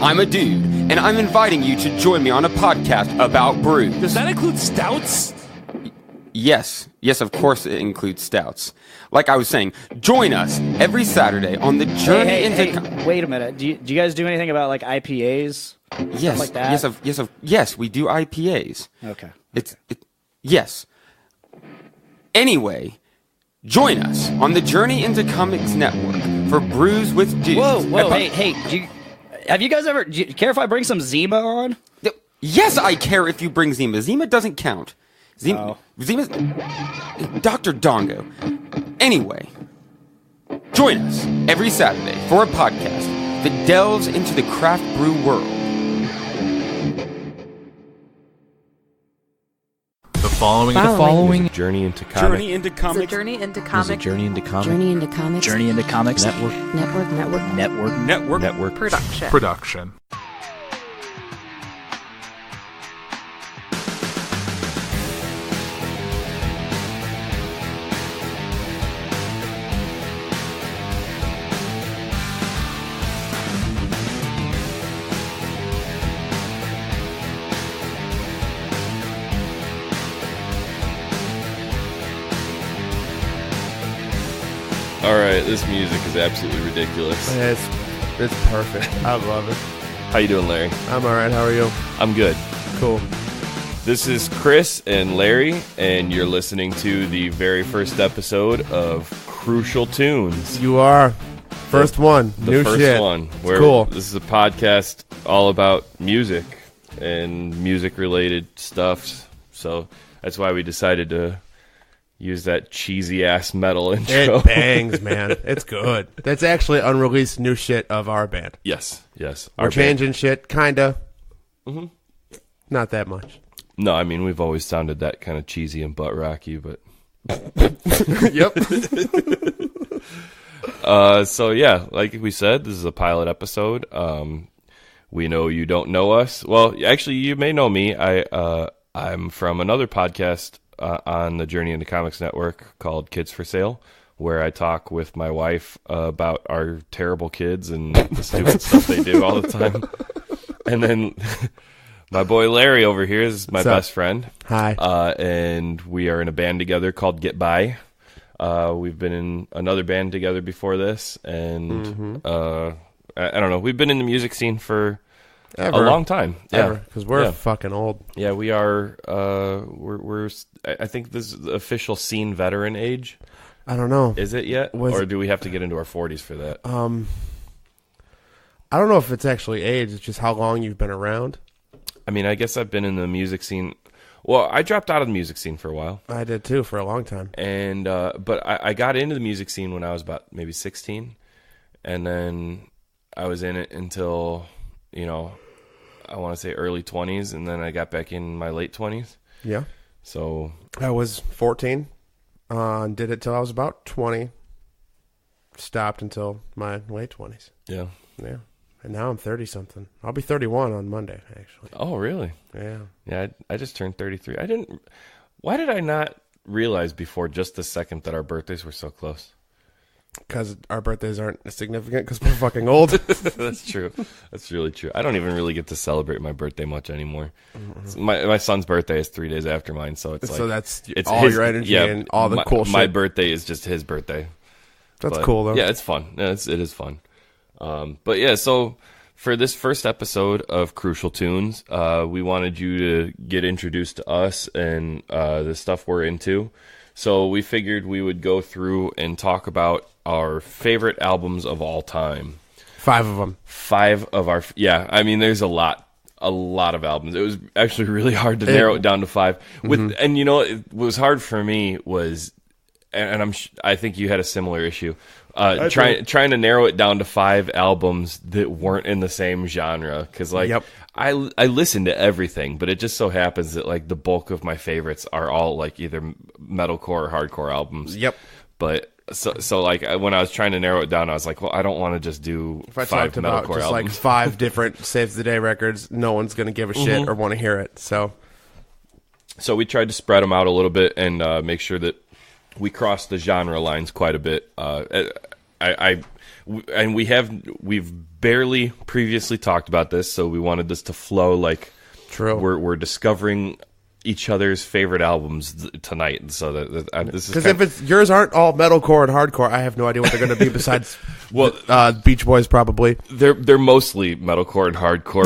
I'm a dude, and I'm inviting you to join me on a podcast about brews. Does that include stouts? Yes, of course it includes stouts. Like I was saying, join us every Saturday on the journey into... Wait a minute. Do you guys do anything about like IPAs? Yes, like that? yes, we do IPAs. Okay. Yes. Anyway, join us on the Journey into Comics Network for Brews with Dudes. Whoa, hey, have you guys ever... Do you care if I bring some Zima on? Yes, I care if you bring Zima. Zima doesn't count. Zima's... Dr. Dongo. Anyway, join us every Saturday for a podcast that delves into the craft brew world. The following Journey into Comics. Journey into Comics. Journey into Comics. Journey into Comics. Journey into Comics. Journey into Comics Network. Production. All right, this music is absolutely ridiculous. It's perfect. I love it. How you doing, Larry? I'm all right. How are you? I'm good. Cool. This is Chris and Larry, and you're listening to the very first episode of Crucial Tunes. You are. First one. The New first shit. one. Where Cool. This is a podcast all about music and music-related stuff. So that's why we decided to use that cheesy-ass metal intro. It bangs, man. It's good. That's actually unreleased new shit of our band. Yes. We're changing shit, kinda. Mm-hmm. Not that much. No, I mean, we've always sounded that kind of cheesy and butt rocky, but... Yep. So, yeah, like we said, this is a pilot episode. We know you don't know us. Well, actually, you may know me. I'm from another podcast on the Journey into Comics Network called Kids for Sale, where I talk with my wife about our terrible kids and the stupid stuff they do all the time. And then my boy Larry over here is my best friend. Hi. And we are in a band together called Get By. We've been in another band together before this, and I don't know. We've been in the music scene for a long time. Ever. Because we're fucking old. Yeah, we are. We're. I think this is the official scene veteran age. I don't know. Is it yet? Or do we have to get into our 40s for that? I don't know if it's actually age. It's just how long you've been around. I mean, I guess I've been in the music scene. Well, I dropped out of the music scene for a while. I did too, for a long time. And but I got into the music scene when I was about maybe 16, and then I was in it until, I want to say early 20s, and then I got back in my late 20s. Yeah. So I was 14. Did it till I was about 20. Stopped until my late 20s. Yeah. Yeah. And now I'm 30-something. I'll be 31 on Monday, actually. Oh, really? Yeah. Yeah, I just turned 33. Why did I not realize before just the second that our birthdays were so close? Because our birthdays aren't significant because we're fucking old. That's true. That's really true. I don't even really get to celebrate my birthday much anymore. My son's birthday is 3 days after mine, so it's all his, your energy and all the cool shit. My birthday is just his birthday. That's cool, though. Yeah, it's fun. Yeah, it is fun. But yeah, so for this first episode of Crucial Tunes, we wanted you to get introduced to us and the stuff we're into. So we figured we would go through and talk about our favorite albums of all time. 5 of them. 5 of our... Yeah, I mean, there's a lot of albums. It was actually really hard to narrow it down to 5. And it was hard for me was... And I think you had a similar issue. Trying to narrow it down to 5 albums that weren't in the same genre, because I listen to everything, but it just so happens that like the bulk of my favorites are all like either metalcore or hardcore albums. Yep. But so like when I was trying to narrow it down, I was like, well, I don't want to just do if I 5 talked about metalcore just albums. like 5 different Saves the Day records, no one's gonna give a shit or want to hear it. So we tried to spread them out a little bit and make sure that we crossed the genre lines quite a bit. And we've barely previously talked about this, so we wanted this to flow like True. We're discovering each other's favorite albums tonight. So that this is Because if it's yours aren't all metalcore and hardcore, I have no idea what they're going to be besides Beach Boys probably. they're mostly metalcore and hardcore,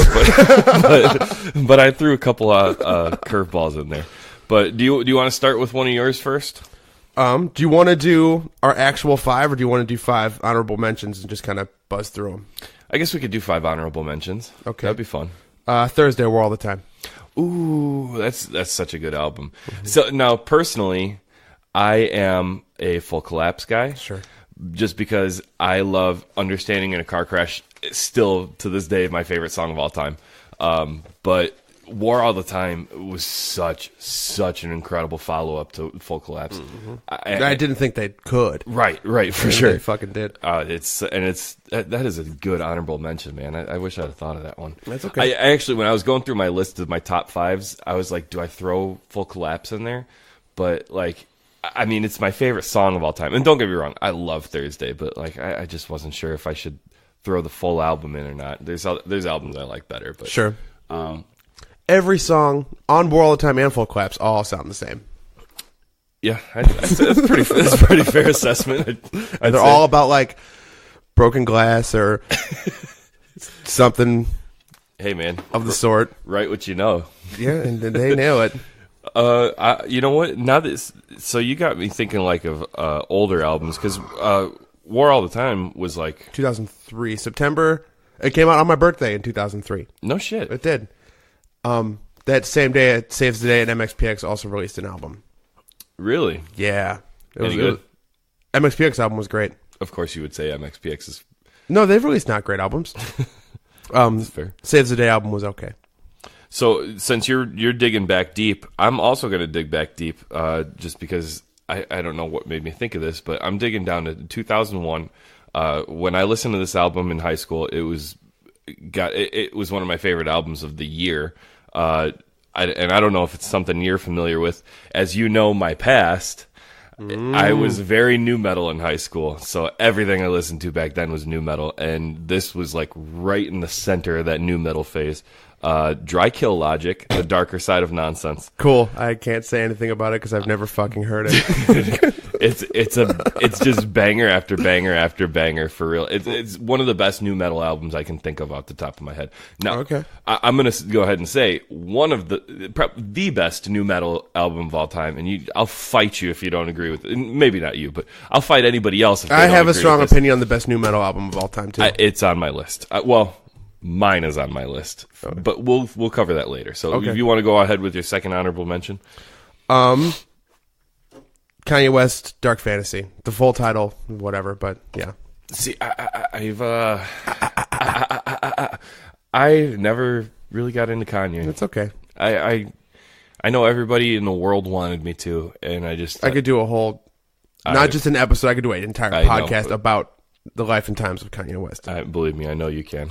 but I threw a couple curveballs in there. But do you want to start with one of yours first? Do you want to do our actual 5, or do you want to do 5 honorable mentions and just kind of buzz through them? I guess we could do 5 honorable mentions. Okay. That'd be fun. Thursday, War All the Time. Ooh, that's such a good album. So now, personally, I am a Full Collapse guy. Sure. Just because I love Understanding in a Car Crash. It's still, to this day, my favorite song of all time. But War All the Time was such an incredible follow-up to Full Collapse. Mm-hmm. I didn't think they could. Right, for sure. They fucking did. That is a good honorable mention, man. I wish I'd have thought of that one. That's okay. I actually, when I was going through my list of my top 5s, I was like, do I throw Full Collapse in there? But like, I mean, it's my favorite song of all time. And don't get me wrong, I love Thursday, but like, I just wasn't sure if I should throw the full album in or not. There's albums I like better, but Sure. Every song on War All the Time and Full Collapse all sound the same. yeah, that's a pretty fair assessment. They're all about like broken glass or something hey man, of the sort. write what you know. Yeah, and they nail it. You know what? Now so you got me thinking like of older albums, because War All the Time was like 2003 September. It came out on my birthday in 2003. no shit. It did. That same day at Saves the Day, and MXPX also released an album. Really? Yeah, Any good? MXPX album was great. Of course, you would say MXPX is No, they've released not great albums. fair. Saves the Day album was okay. So since you're digging back deep, I'm also going to dig back deep, just because I don't know what made me think of this, but I'm digging down to 2001. When I listened to this album in high school, it was one of my favorite albums of the year. And I don't know if it's something you're familiar with. As you know, my past, I was very nu metal in high school, so everything I listened to back then was nu metal, and this was like right in the center of that nu metal phase. Dry Kill Logic, The Darker Side of Nonsense. Cool. I can't say anything about it because I've never fucking heard it. It's just banger after banger after banger, for real. It's one of the best nu metal albums I can think of off the top of my head. Now, Okay. I'm gonna go ahead and say one of the best nu metal album of all time, and I'll fight you if you don't agree with it. Maybe not you, but I'll fight anybody else. If they I don't have a agree strong with this. opinion on the best nu metal album of all time too. It's on my list. Mine is on my list, but we'll cover that later. So Okay. if you want to go ahead with your second honorable mention. Kanye West, Dark Fantasy, the full title, whatever. But yeah, See, I never really got into Kanye. it's okay. I know everybody in the world wanted me to, and I could do a whole, not just an episode. I could do an entire I know, podcast but- about the life and times of Kanye West. believe me, I know you can.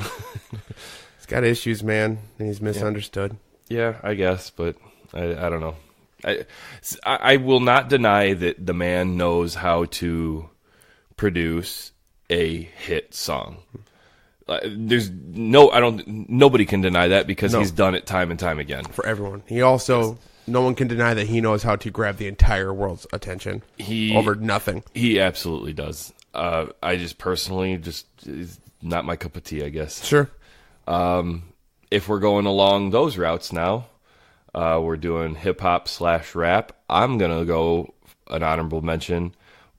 He's got issues, man, and he's misunderstood. Yeah, I guess, but I don't know. I will not deny that the man knows how to produce a hit song. Nobody can deny that, because he's done it time and time again. For everyone. He also, no one can deny that he knows how to grab the entire world's attention over nothing. He absolutely does. I just personally it's not my cup of tea, I guess. Sure. If we're going along those routes now, we're doing hip hop / rap. I'm gonna go an honorable mention: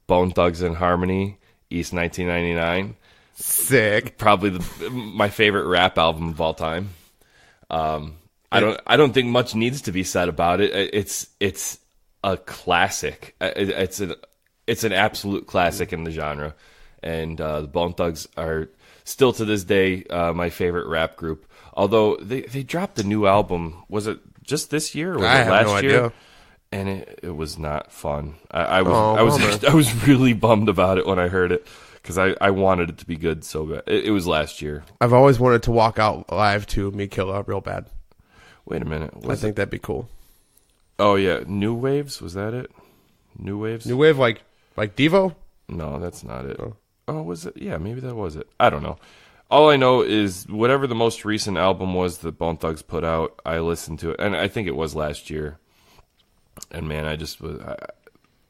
Bone Thugs and Harmony, East 1999. Sick. Probably my favorite rap album of all time. I don't think much needs to be said about it. It's a classic. It's an absolute classic in the genre, and the Bone Thugs are still to this day my favorite rap group. Although they dropped a new album, was it just this year or was I it have last no year? idea. And it was not fun. I was really bummed about it when I heard it, because I wanted it to be good so bad. It was last year. I've always wanted to walk out live to Me Killa real bad. Wait a minute. I think that'd be cool. Oh yeah, New Waves, was that it? New Waves? New wave like Devo? No, that's not it. Oh, was it? Yeah, maybe that was it. I don't know. All I know is whatever the most recent album was that Bone Thugs put out, I listened to it, and I think it was last year. And man, I just was,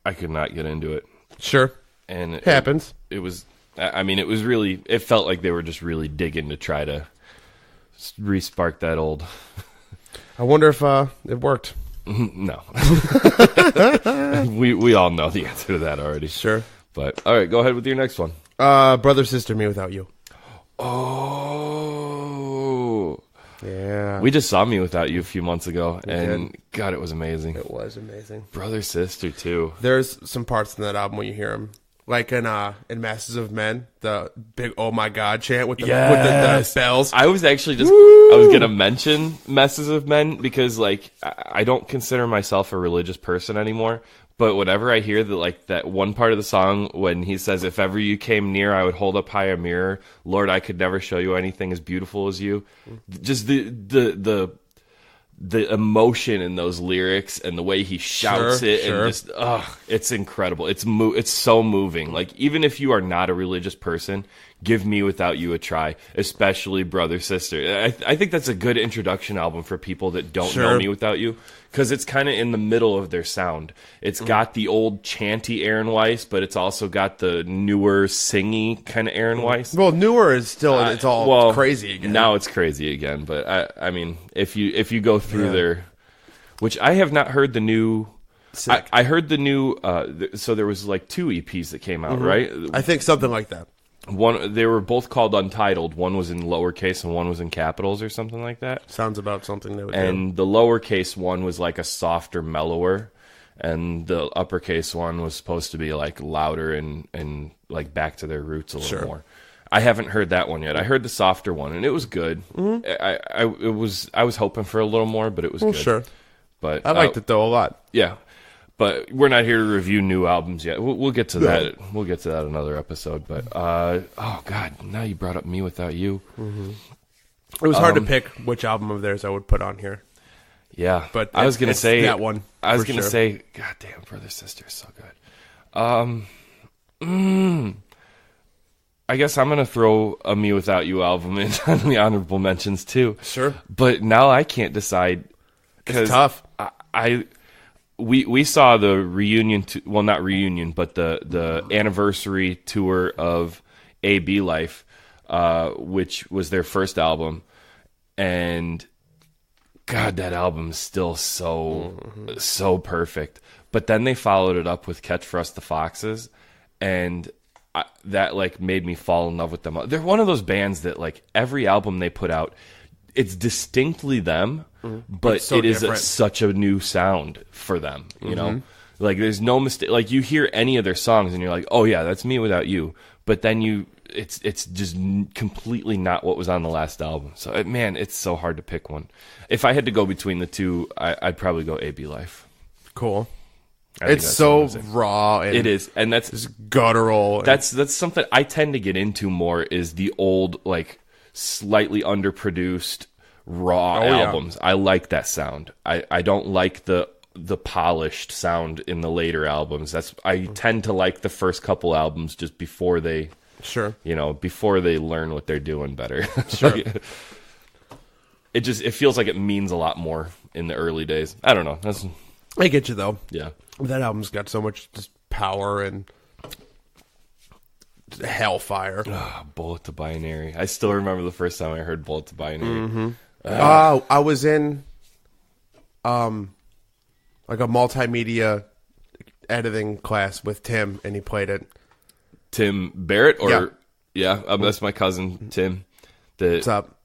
I could not get into it. Sure. And it happens. It was, I mean, it was really, it felt like they were just really digging to try to re-spark that old. I wonder if it worked. No. we all know the answer to that already. Sure. But, all right, go ahead with your next one. Brother, Sister, Me Without You. Oh. Yeah. We just saw Me Without You a few months ago, and did. God, it was amazing. It was amazing. Brother, Sister, too. There's some parts in that album when you hear them. Like in Masses of Men, the big "Oh my God" chant with the bells. I was actually I was gonna mention Messes of Men because like I don't consider myself a religious person anymore. But whenever I hear that one part of the song when he says, "If ever you came near, I would hold up high a mirror. Lord, I could never show you anything as beautiful as you." Just the emotion in those lyrics and the way he shouts and just it's incredible. It's so moving. Like even if you are not a religious person, give Me Without You a try, especially Brother Sister. I think that's a good introduction album for people that don't know Me Without You, because it's kind of in the middle of their sound. It's got the old chanty Aaron Weiss, but it's also got the newer singy kind of Aaron Weiss. Well, newer is still it's all crazy again. Now it's crazy again, but I mean, if you go through their, which I have not heard the new. I heard the new. So there was like 2 EPs that came out, right? I think something like that. One, they were both called Untitled. One was in lowercase and one was in capitals or something like that. Sounds about something they would do. And the lowercase one was like a softer, mellower, and the uppercase one was supposed to be like louder and like back to their roots a little more. I haven't heard that one yet. I heard the softer one, and it was good. I was hoping for a little more, but it was good. Sure. But I liked it though a lot. Yeah. But we're not here to review new albums yet. We'll get to that. We'll get to that another episode. But oh God, now you brought up Me Without You. Mm-hmm. It was hard to pick which album of theirs I would put on here. Yeah, but I was gonna say that one. I was gonna say, God damn, Brother Sister is so good. I guess I'm gonna throw a Me Without You album in on the honorable mentions too. Sure. But now I can't decide. It's tough. We saw the reunion, well, not reunion, but the anniversary tour of A.B. Life, which was their first album, and God, that album is still so perfect. But then they followed it up with Catch for Us the Foxes, and that like made me fall in love with them. They're one of those bands that like every album they put out, it's distinctly them, but it is such a new sound for them, you know? Like, there's no mistake. Like, you hear any of their songs, and you're like, oh, yeah, that's Me Without You. But then it's just completely not what was on the last album. So, man, it's so hard to pick one. If I had to go between the two, I'd probably go A.B. Life. Cool. It's so raw. And it is, and that's guttural. That's something I tend to get into more, is the old, like, slightly underproduced raw albums. I like that sound. I don't like the polished sound in the later albums. I tend to like the first couple albums just before they before they learn what they're doing better. Sure. It feels like it means a lot more in the early days. I don't know. I get you though. Yeah. That album's got so much just power and hellfire. Bullet to Binary. I still remember the first time I heard Bullet to Binary. I was in like a multimedia editing class with Tim, and he played it. Tim Barrett? That's my cousin Tim. What's up?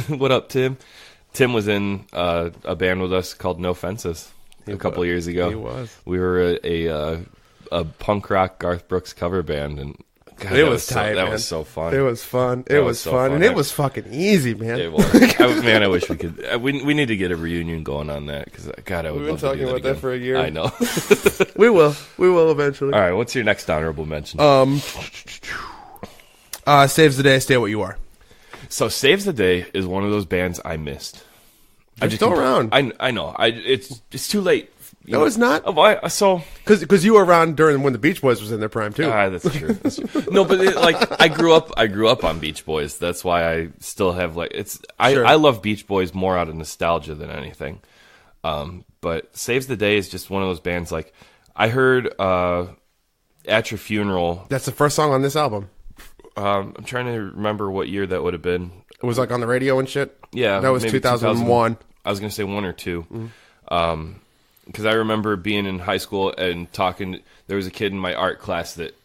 What up, Tim? Tim was in a band with us called No Fences a couple years ago. He was. We were a punk rock Garth Brooks cover band, and God, it was tight. That was so fun. It was fun. It was fun, and it was fucking easy, man. It was. Man, I wish we could. We need to get a reunion going on that, because God, I would love to do that. We've been talking about that for a year. I know. We will eventually. All right, what's your next honorable mention? Saves the Day, Stay What You Are. So Saves the Day is one of those bands I missed. They're still around. I know. It's too late No, it's not. So Because you were around during when the Beach Boys was in their prime too. that's true. That's true. No, but I grew up on Beach Boys. That's why I still have Sure. I love Beach Boys more out of nostalgia than anything. But Saves the Day is just one of those bands. Like I heard At Your Funeral. That's the first song on this album. I'm trying to remember what year that would have been. It was like on the radio and shit. Yeah, that was maybe 2001. I was gonna say 1 or 2. Because I remember being in high school and talking. There was a kid in my art class that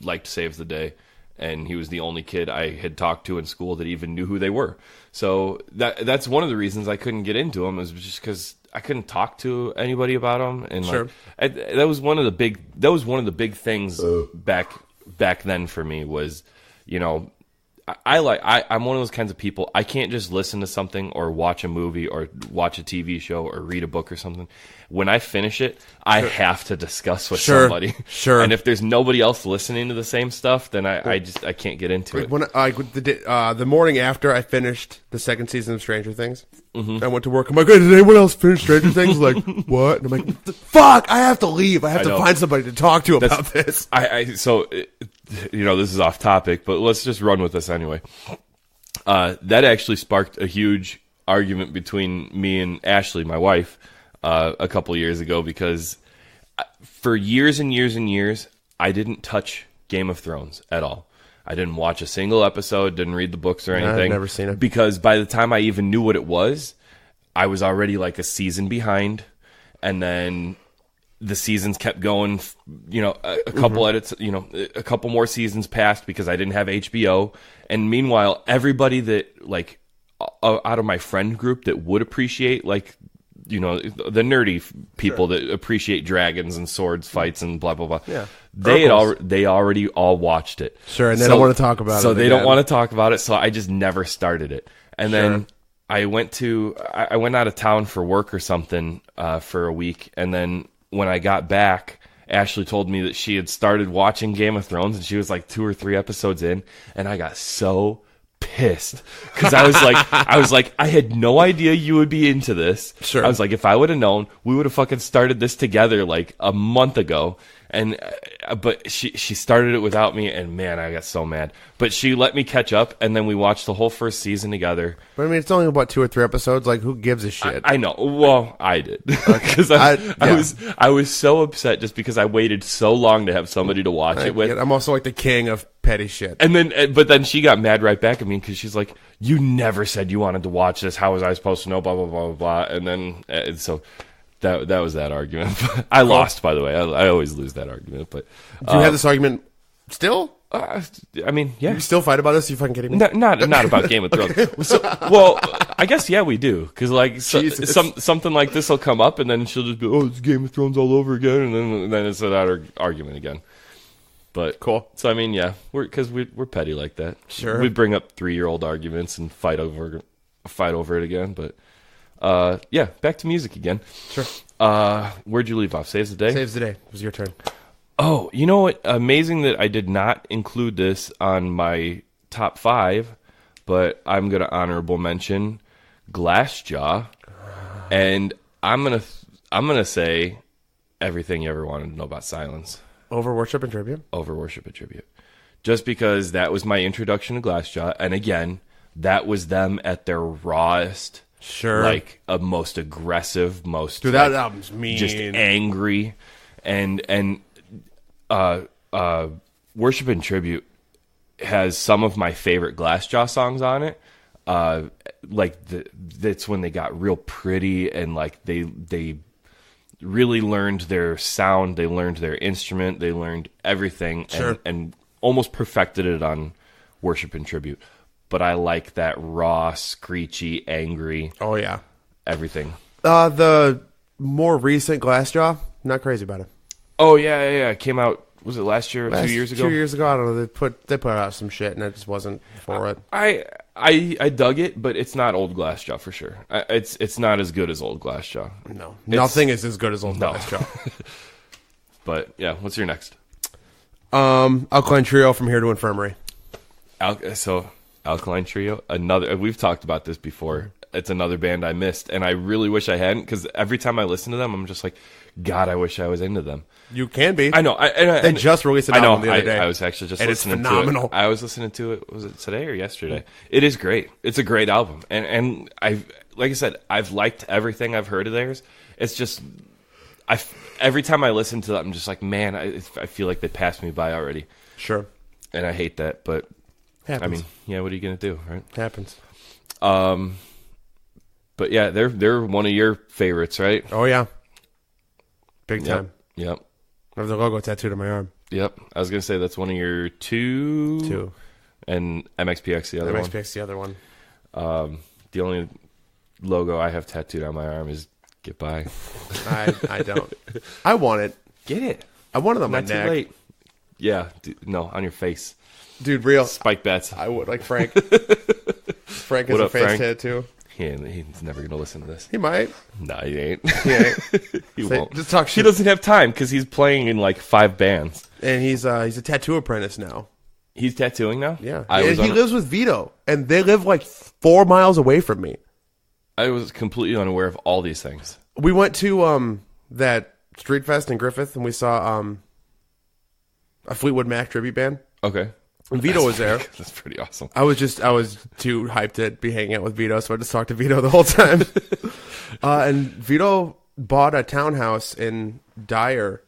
liked Saves the Day, and he was the only kid I had talked to in school that even knew who they were. So that's one of the reasons I couldn't get into them, is just because I couldn't talk to anybody about them. And Sure. that was one of the big things back then for me was, I'm one of those kinds of people. I can't just listen to something or watch a movie or watch a TV show or read a book or something. When I finish it, I have to discuss with somebody. Sure. And if there's nobody else listening to the same stuff, then I can't get into it. When the morning after I finished the second season of Stranger Things, I went to work. I'm like, hey, did anyone else finish Stranger Things? Like, what? And I'm like, fuck, I have to leave. I have to find somebody to talk to about this. So, this is off topic, but let's just run with this anyway. That actually sparked a huge argument between me and Ashley, my wife, a couple years ago, because for years and years and years, I didn't touch Game of Thrones at all. I didn't watch a single episode, didn't read the books or anything. I've never seen it. Because by the time I even knew what it was, I was already like a season behind. And then the seasons kept going, a couple edits, a couple more seasons passed because I didn't have HBO. And meanwhile, everybody that out of my friend group that would appreciate the nerdy people that appreciate dragons and swords fights and blah blah blah. Yeah, they already all watched it. Sure, and they don't want to talk about it. So they don't want to talk about it. So I just never started it. And then I went out of town for work or something for a week, and then when I got back, Ashley told me that she had started watching Game of Thrones, and she was like 2 or 3 episodes in, and I got so pissed because I was like, I had no idea you would be into this. Sure. I was like, if I would have known, we would have fucking started this together like a month ago. And but she started it without me, and man, I got so mad. But she let me catch up, and then we watched the whole first season together. But I mean, it's only about 2 or 3 episodes. Like, who gives a shit? I know. Well, I did because I was so upset just because I waited so long to have somebody to watch it with. I'm also like the king of petty shit. And then she got mad right back at me because she's like, "You never said you wanted to watch this. How was I supposed to know?" Blah blah blah blah blah. And then so. That was that argument. I lost, by the way. I always lose that argument. But do you have this argument still? I mean, yeah. You still fight about this? You fucking kidding me? Not about Game of Thrones. Well, I guess we do, because something like this will come up, and then she'll just be, "Oh, it's Game of Thrones all over again," and then it's that argument again. But cool. So I mean, yeah, we're petty like that. Sure. We bring up 3-year-old arguments and fight over it again, but. Yeah, back to music again. Sure. Where'd you leave off? Saves the Day? Saves the Day. It was your turn. Oh, you know what? Amazing that I did not include this on my top 5, but I'm going to honorable mention Glassjaw. And I'm going to say Everything You Ever Wanted to Know About Silence. Over Worship and Tribute? Over Worship and Tribute. Just because that was my introduction to Glassjaw. And again, that was them at their rawest. Sure. Like a most aggressive, most dude, that album's mean, just angry, and Worship and Tribute has some of my favorite Glassjaw songs on it. That's when they got real pretty, and like they really learned their sound, they learned their instrument, they learned everything, sure. and almost perfected it on Worship and Tribute. But I like that raw, screechy, angry. Oh, yeah. Everything. The more recent Glassjaw, not crazy about it. Oh, yeah. It came out, was it last year or 2 years ago? 2 years ago, I don't know. They put out some shit, and I just wasn't for it. I dug it, but it's not old Glassjaw for sure. It's not as good as old Glassjaw. No. Nothing is as good as old Glassjaw. But, yeah, what's your next? Alkaline Trio, From Here to Infirmary. Alkaline Trio, we've talked about this before. it's another band I missed, and I really wish I hadn't, because every time I listen to them, I'm just like, God, I wish I was into them. You can be. I know. They just released an album the other day. I was actually just and listening it's phenomenal. to it. I was listening to it. Was it today or yesterday? It is great. It's a great album, and like I said, I've liked everything I've heard of theirs. It's just, every time I listen to it, I'm just like, man, I feel like they passed me by already. Sure. And I hate that, but Happens. I mean, yeah, what are you gonna do, right? Happens. But yeah, they're one of your favorites, right? Oh yeah. Big time. Yep. I have the logo tattooed on my arm. Yep. I was gonna say that's one of your two. And MXPX the other one. MXPX the other one. The only logo I have tattooed on my arm is "Get By." I don't. I want it. Get it. I want it on my Not too neck. late. Yeah. No, on your face. Dude, real. Spike bets. I would like Frank. Frank has What a up, face Frank? tattoo. He's never gonna listen to this. He might. Nah, he ain't. Yeah. He Say- won't. just talk He shit. doesn't have time because he's playing in like 5 bands. And he's a tattoo apprentice now. He's tattooing now. Yeah. I And was he lives with Vito, and they live like 4 miles away from me. I was completely unaware of all these things. We went to that Street Fest in Griffith, and we saw a Fleetwood Mac tribute band. Okay. And Vito was there. That's pretty awesome. I was too hyped to be hanging out with Vito, so I just talked to Vito the whole time. And Vito bought a townhouse in Dyer,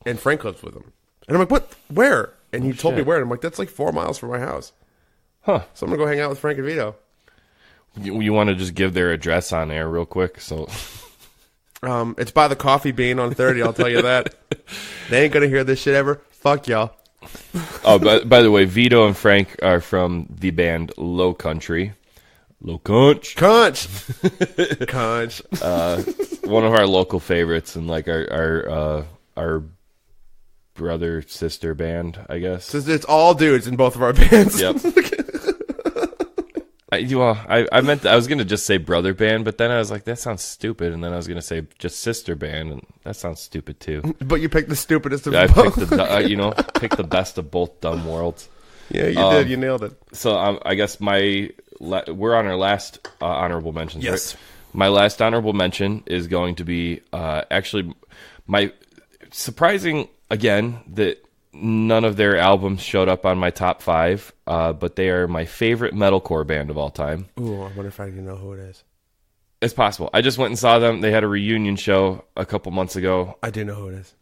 and Frank lives with him. And I'm like, what? Where? And he told me shit. where. And I'm like, that's like 4 miles from my house. Huh. So I'm gonna go hang out with Frank and Vito. You want to just give their address on air real quick? So It's by the Coffee Bean on 30. I'll tell you that. They ain't gonna hear this shit ever. Fuck y'all. Oh, by the way, Vito and Frank are from the band Low Country. Low Country. Conch. Conch. One of our local favorites and like our brother sister band, I guess. So it's all dudes in both of our bands. Yep. I meant I was gonna just say brother band, but then I was like, that sounds stupid, and then I was gonna say just sister band, and that sounds stupid too. But you picked the stupidest of I both. picked picked the best of both dumb worlds. Yeah, you did. You nailed it. So I guess we're on our last honorable mentions. Yes. Right? My last honorable mention is going to be actually my surprising again that none of their albums showed up on my top 5, but they are my favorite metalcore band of all time. Ooh, I wonder if I even know who it is. It's possible. I just went and saw them. They had a reunion show a couple months ago. I do know who it is.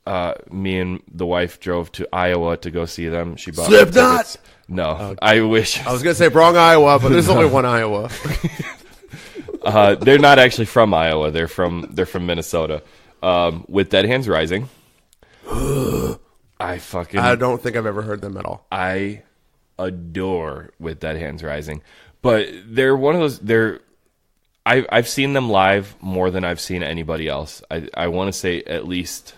Me and the wife drove to Iowa to go see them. She bought Slipknot! tickets. No, I wish. I was gonna say wrong Iowa, but there's only one Iowa. They're not actually from Iowa. They're from Minnesota. With Dead Hands Rising. I don't think I've ever heard them at all. I adore With Dead Hands Rising, but they're one of those. I've seen them live more than I've seen anybody else. I want to say at least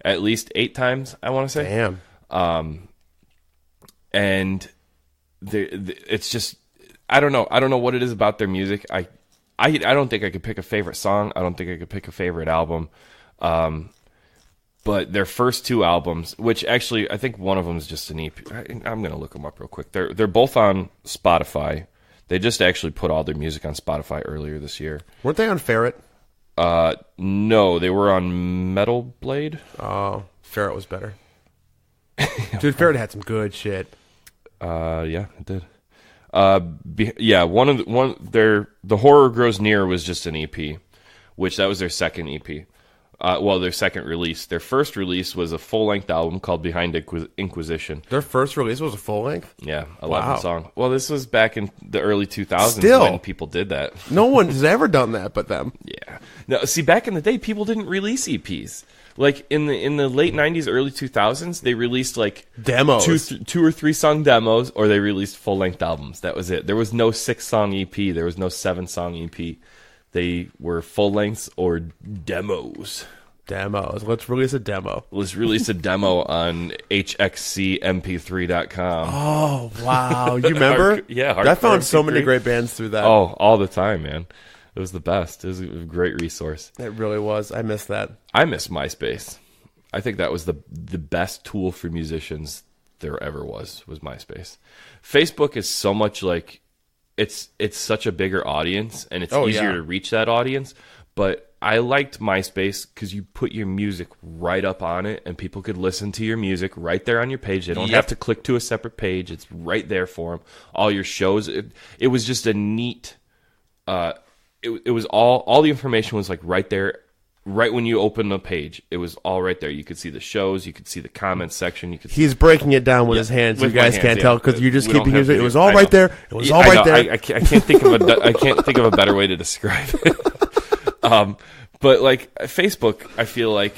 8 times. I want to say. Damn. And it's just I don't know what it is about their music. I don't think I could pick a favorite song. I don't think I could pick a favorite album. But their first 2 albums, which actually I think one of them is just an EP. I'm gonna look them up real quick. They're both on Spotify. They just actually put all their music on Spotify earlier this year. Weren't they on Ferret? No, they were on Metal Blade. Oh, Ferret was better. Dude, Ferret had some good shit. Yeah, it did. The Horror Grows Near was just an EP, which that was their second EP. Their second release. Their first release was a full-length album called Behind Inquisition. Their first release was a full length? Yeah, 11 Wow. song. Well, this was back in the early 2000s Still. when people did that. No one has ever done that but them. Yeah. No, see, back in the day, people didn't release EPs. Like in the late 90s, early 2000s, they released like Demos. 2 or 3 song demos, or they released full-length albums. That was it. There was no 6-song EP. There was no 7-song EP. They were full lengths or demos. Demos. Let's release a demo. Let's release a demo on hxcmp3.com. Oh, wow. You remember? Yeah. I found so MP3. many great bands through that. Oh, all the time, man. It was the best. It was a great resource. It really was. I miss that. I miss MySpace. I think that was the best tool for musicians there ever was MySpace. Facebook is so much like it's such a bigger audience, and it's easier to reach that audience. But I liked MySpace because you put your music right up on it, and people could listen to your music right there on your page. They don't have to click to a separate page. It's right there for them. All your shows. It was just a neat. It was all the information was like right there. Right when you open the page, it was all right there. You could see the shows, you could see the comments section. You could. He's breaking it down with his hands. You guys can't tell because you're just keeping using it. It was all right there. It was all right there. I can't think of a better way to describe it. But like Facebook, I feel like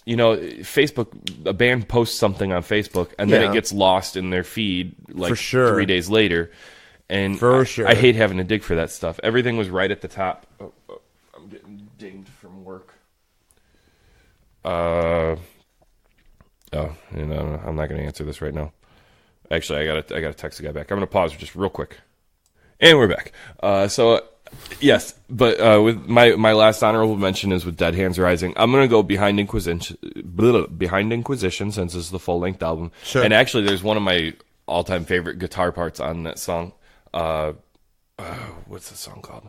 Facebook, a band posts something on Facebook and then it gets lost in their feed like for sure. 3 days later. And I hate having to dig for that stuff. Everything was right at the top. I'm getting dinged from work. I'm not going to answer this right now. Actually, I gotta text the guy back. I'm going to pause just real quick. And we're back. Yes, but with my last honorable mention is with Dead Hands Rising. I'm going to go Behind Inquisition since it's the full-length album. Sure. And actually, there's one of my all-time favorite guitar parts on that song. What's the song called?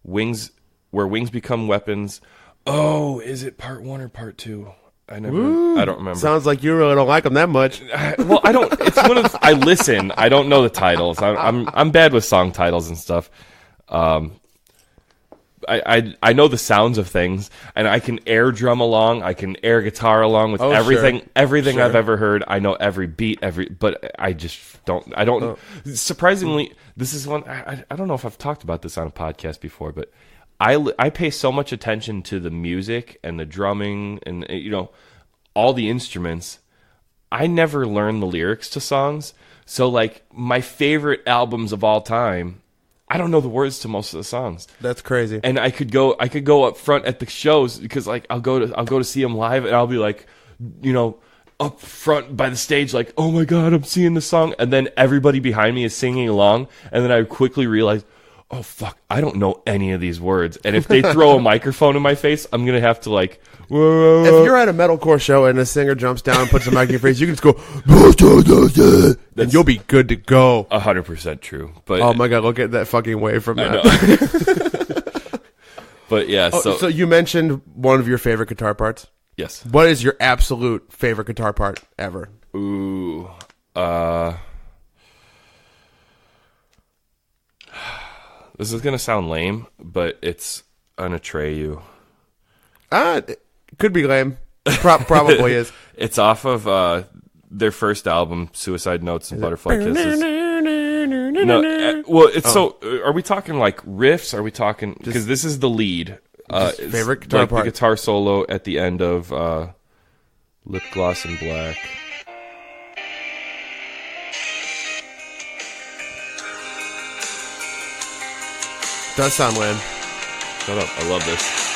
Wings, Where Wings Become Weapons. Oh, is it part 1 or part 2? I don't remember. Sounds like you really don't like them that much. Well, I don't. It's one of. I listen. I don't know the titles. I'm bad with song titles and stuff. I know the sounds of things, and I can air drum along. I can air guitar along with everything. Sure. Everything I've ever heard. I know every beat. But I just don't. I don't. Oh. Surprisingly, this is one. I don't know if I've talked about this on a podcast before, but I pay so much attention to the music and the drumming and all the instruments. I never learn the lyrics to songs. So like my favorite albums of all time, I don't know the words to most of the songs. That's crazy. And I could go up front at the shows because like I'll go to see them live and I'll be like, up front by the stage like, oh my God, I'm seeing the song, and then everybody behind me is singing along, and then I quickly realize, oh fuck, I don't know any of these words. And if they throw a microphone in my face, I'm gonna have to like. Whoa. If you're at a metalcore show and a singer jumps down and puts a mic in your face, you can just go, and you'll be good to go. 100% true. But oh my God, look at that fucking wave from that. But yeah, so you mentioned one of your favorite guitar parts. Yes. What is your absolute favorite guitar part ever? Ooh, this is gonna sound lame, but it's an Atreyu. It could be lame. Probably is. It's off of their first album, Suicide Notes and Butterfly Kisses. No, well, it's so. Are we talking like riffs? Are we talking because this is the lead? Favorite guitar part. The guitar solo at the end of Lip Gloss in Black. Does sound lame. Shut up! I love this.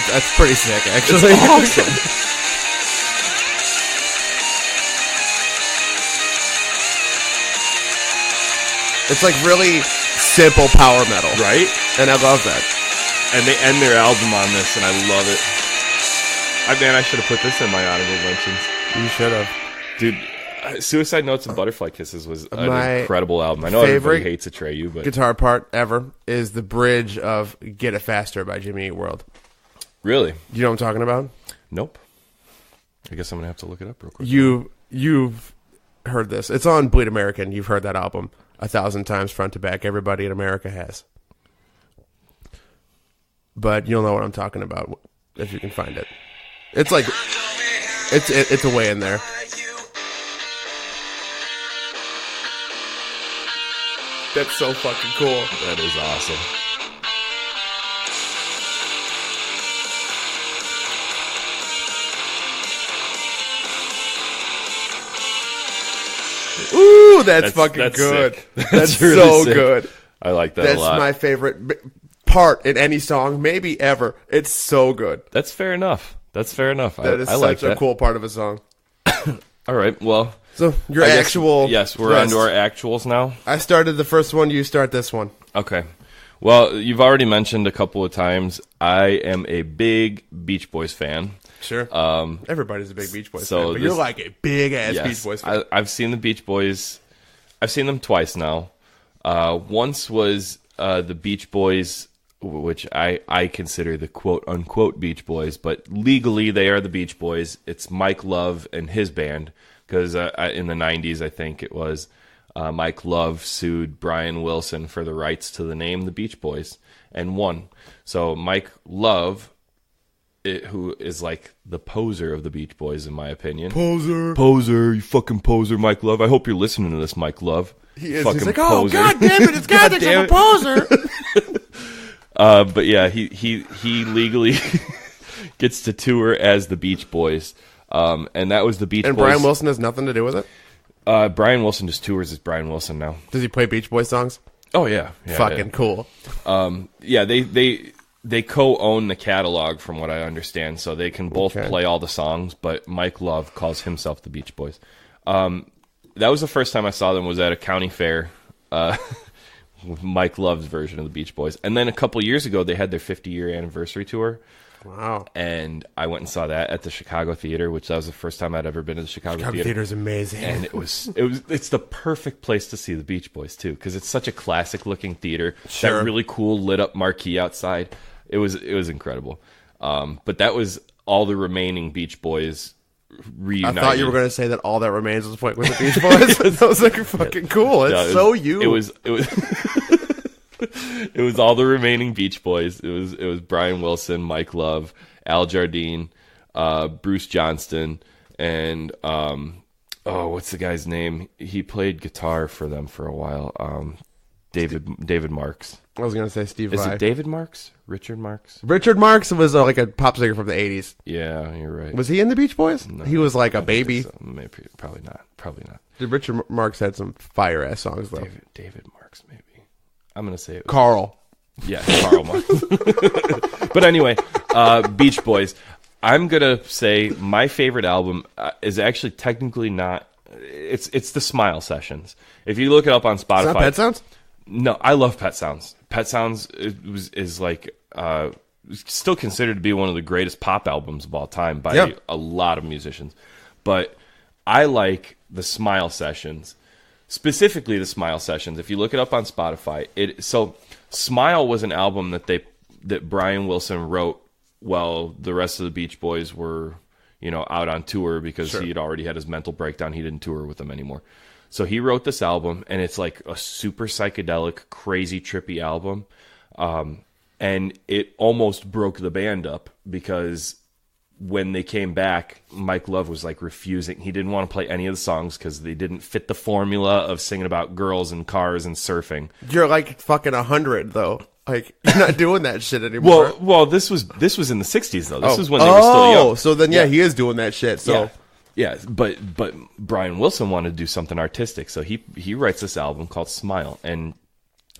That's pretty sick, actually. It's awesome. It's like really simple power metal, right? And I love that. And they end their album on this, and I love it. I should have put this in my honorable mentions. You should have, dude. Suicide Notes and Butterfly Kisses was an incredible album. I know everybody hates Atreyu, but guitar part ever is the bridge of "Get It Faster" by Jimmy Eat World. Really? You know what I'm talking about? Nope. I guess I'm gonna have to look it up real quick. You've heard this. It's on Bleed American. You've heard that album 1,000 times front to back. Everybody in America has. But you'll know what I'm talking about if you can find it. It's like it's a way in there. That's so fucking cool. That is awesome. Ooh, that's fucking good. That's really so sick. Good. I like that a lot. That's my favorite part in any song, maybe ever. It's so good. That's fair enough. That is such a cool part of a song. All right, well. So your actual... Yes, we're on to our actuals now. I started the first one. You start this one. Okay. Well, you've already mentioned a couple of times, I am a big Beach Boys fan. Sure. Everybody's a big Beach Boys so fan, but you're like a big-ass yes, Beach Boys fan. I've seen the Beach Boys. I've seen them twice now. Once was the Beach Boys, which I consider the quote-unquote Beach Boys, but legally they are the Beach Boys. It's Mike Love and his band, because in the 90s, I think it was, Mike Love sued Brian Wilson for the rights to the name the Beach Boys and won. So Mike Love, who is like the poser of the Beach Boys, in my opinion. Poser, you fucking poser, Mike Love. I hope you're listening to this, Mike Love. He is. He's like, oh, God damn it, it's God thinks I'm a poser. But yeah, he legally gets to tour as the Beach Boys. And that was the Beach Boys. And Brian Wilson has nothing to do with it? Brian Wilson just tours as Brian Wilson now. Does he play Beach Boys songs? Oh, yeah. Fucking cool. Yeah, they co-own the catalog, from what I understand, so they can both play all the songs, but Mike Love calls himself the Beach Boys. That was the first time I saw them, was at a county fair, with Mike Love's version of the Beach Boys. And then a couple years ago, they had their 50-year anniversary tour. Wow. And I went and saw that at the Chicago Theater, which that was the first time I'd ever been to the Chicago Theater. Theater's amazing. And it's the perfect place to see the Beach Boys too, because it's such a classic looking theater. Sure. That really cool lit up marquee outside. It was incredible. But that was all the remaining Beach Boys reunited. I thought you were going to say that all that remains was with the Beach Boys. That was like fucking cool. It's so you. It was it was all the remaining Beach Boys. It was Brian Wilson, Mike Love, Al Jardine, Bruce Johnston, and what's the guy's name? He played guitar for them for a while. David Marks. I was going to say Steve Is Vai. it David Marks? Richard Marks? Richard Marks was like a pop singer from the 80s. Yeah, you're right. Was he in the Beach Boys? No, he was like a baby. So. Maybe, probably not. Dude, Richard Marks had some fire-ass songs, though. David Marks, maybe. I'm going to say it was Carl. Yeah, Carl Marks. But anyway, Beach Boys. I'm going to say my favorite album is actually technically not... It's the Smile Sessions. If you look it up on Spotify... Is that Pet Sounds? No, I love Pet Sounds. Pet Sounds is like still considered to be one of the greatest pop albums of all time by a lot of musicians. But I like the Smile Sessions, specifically the Smile Sessions. If you look it up on Spotify, so Smile was an album that Brian Wilson wrote while the rest of the Beach Boys were, out on tour, because he had already had his mental breakdown. He didn't tour with them anymore. So he wrote this album, and it's like a super psychedelic, crazy, trippy album. And it almost broke the band up, because when they came back, Mike Love was like refusing. He didn't want to play any of the songs because they didn't fit the formula of singing about girls and cars and surfing. You're like fucking 100, though. Like, you're not doing that shit anymore. Well, this was in the 60s, though. This was when they were still young. Oh, so then, he is doing that shit, so... Yeah, but Brian Wilson wanted to do something artistic, so he writes this album called Smile, and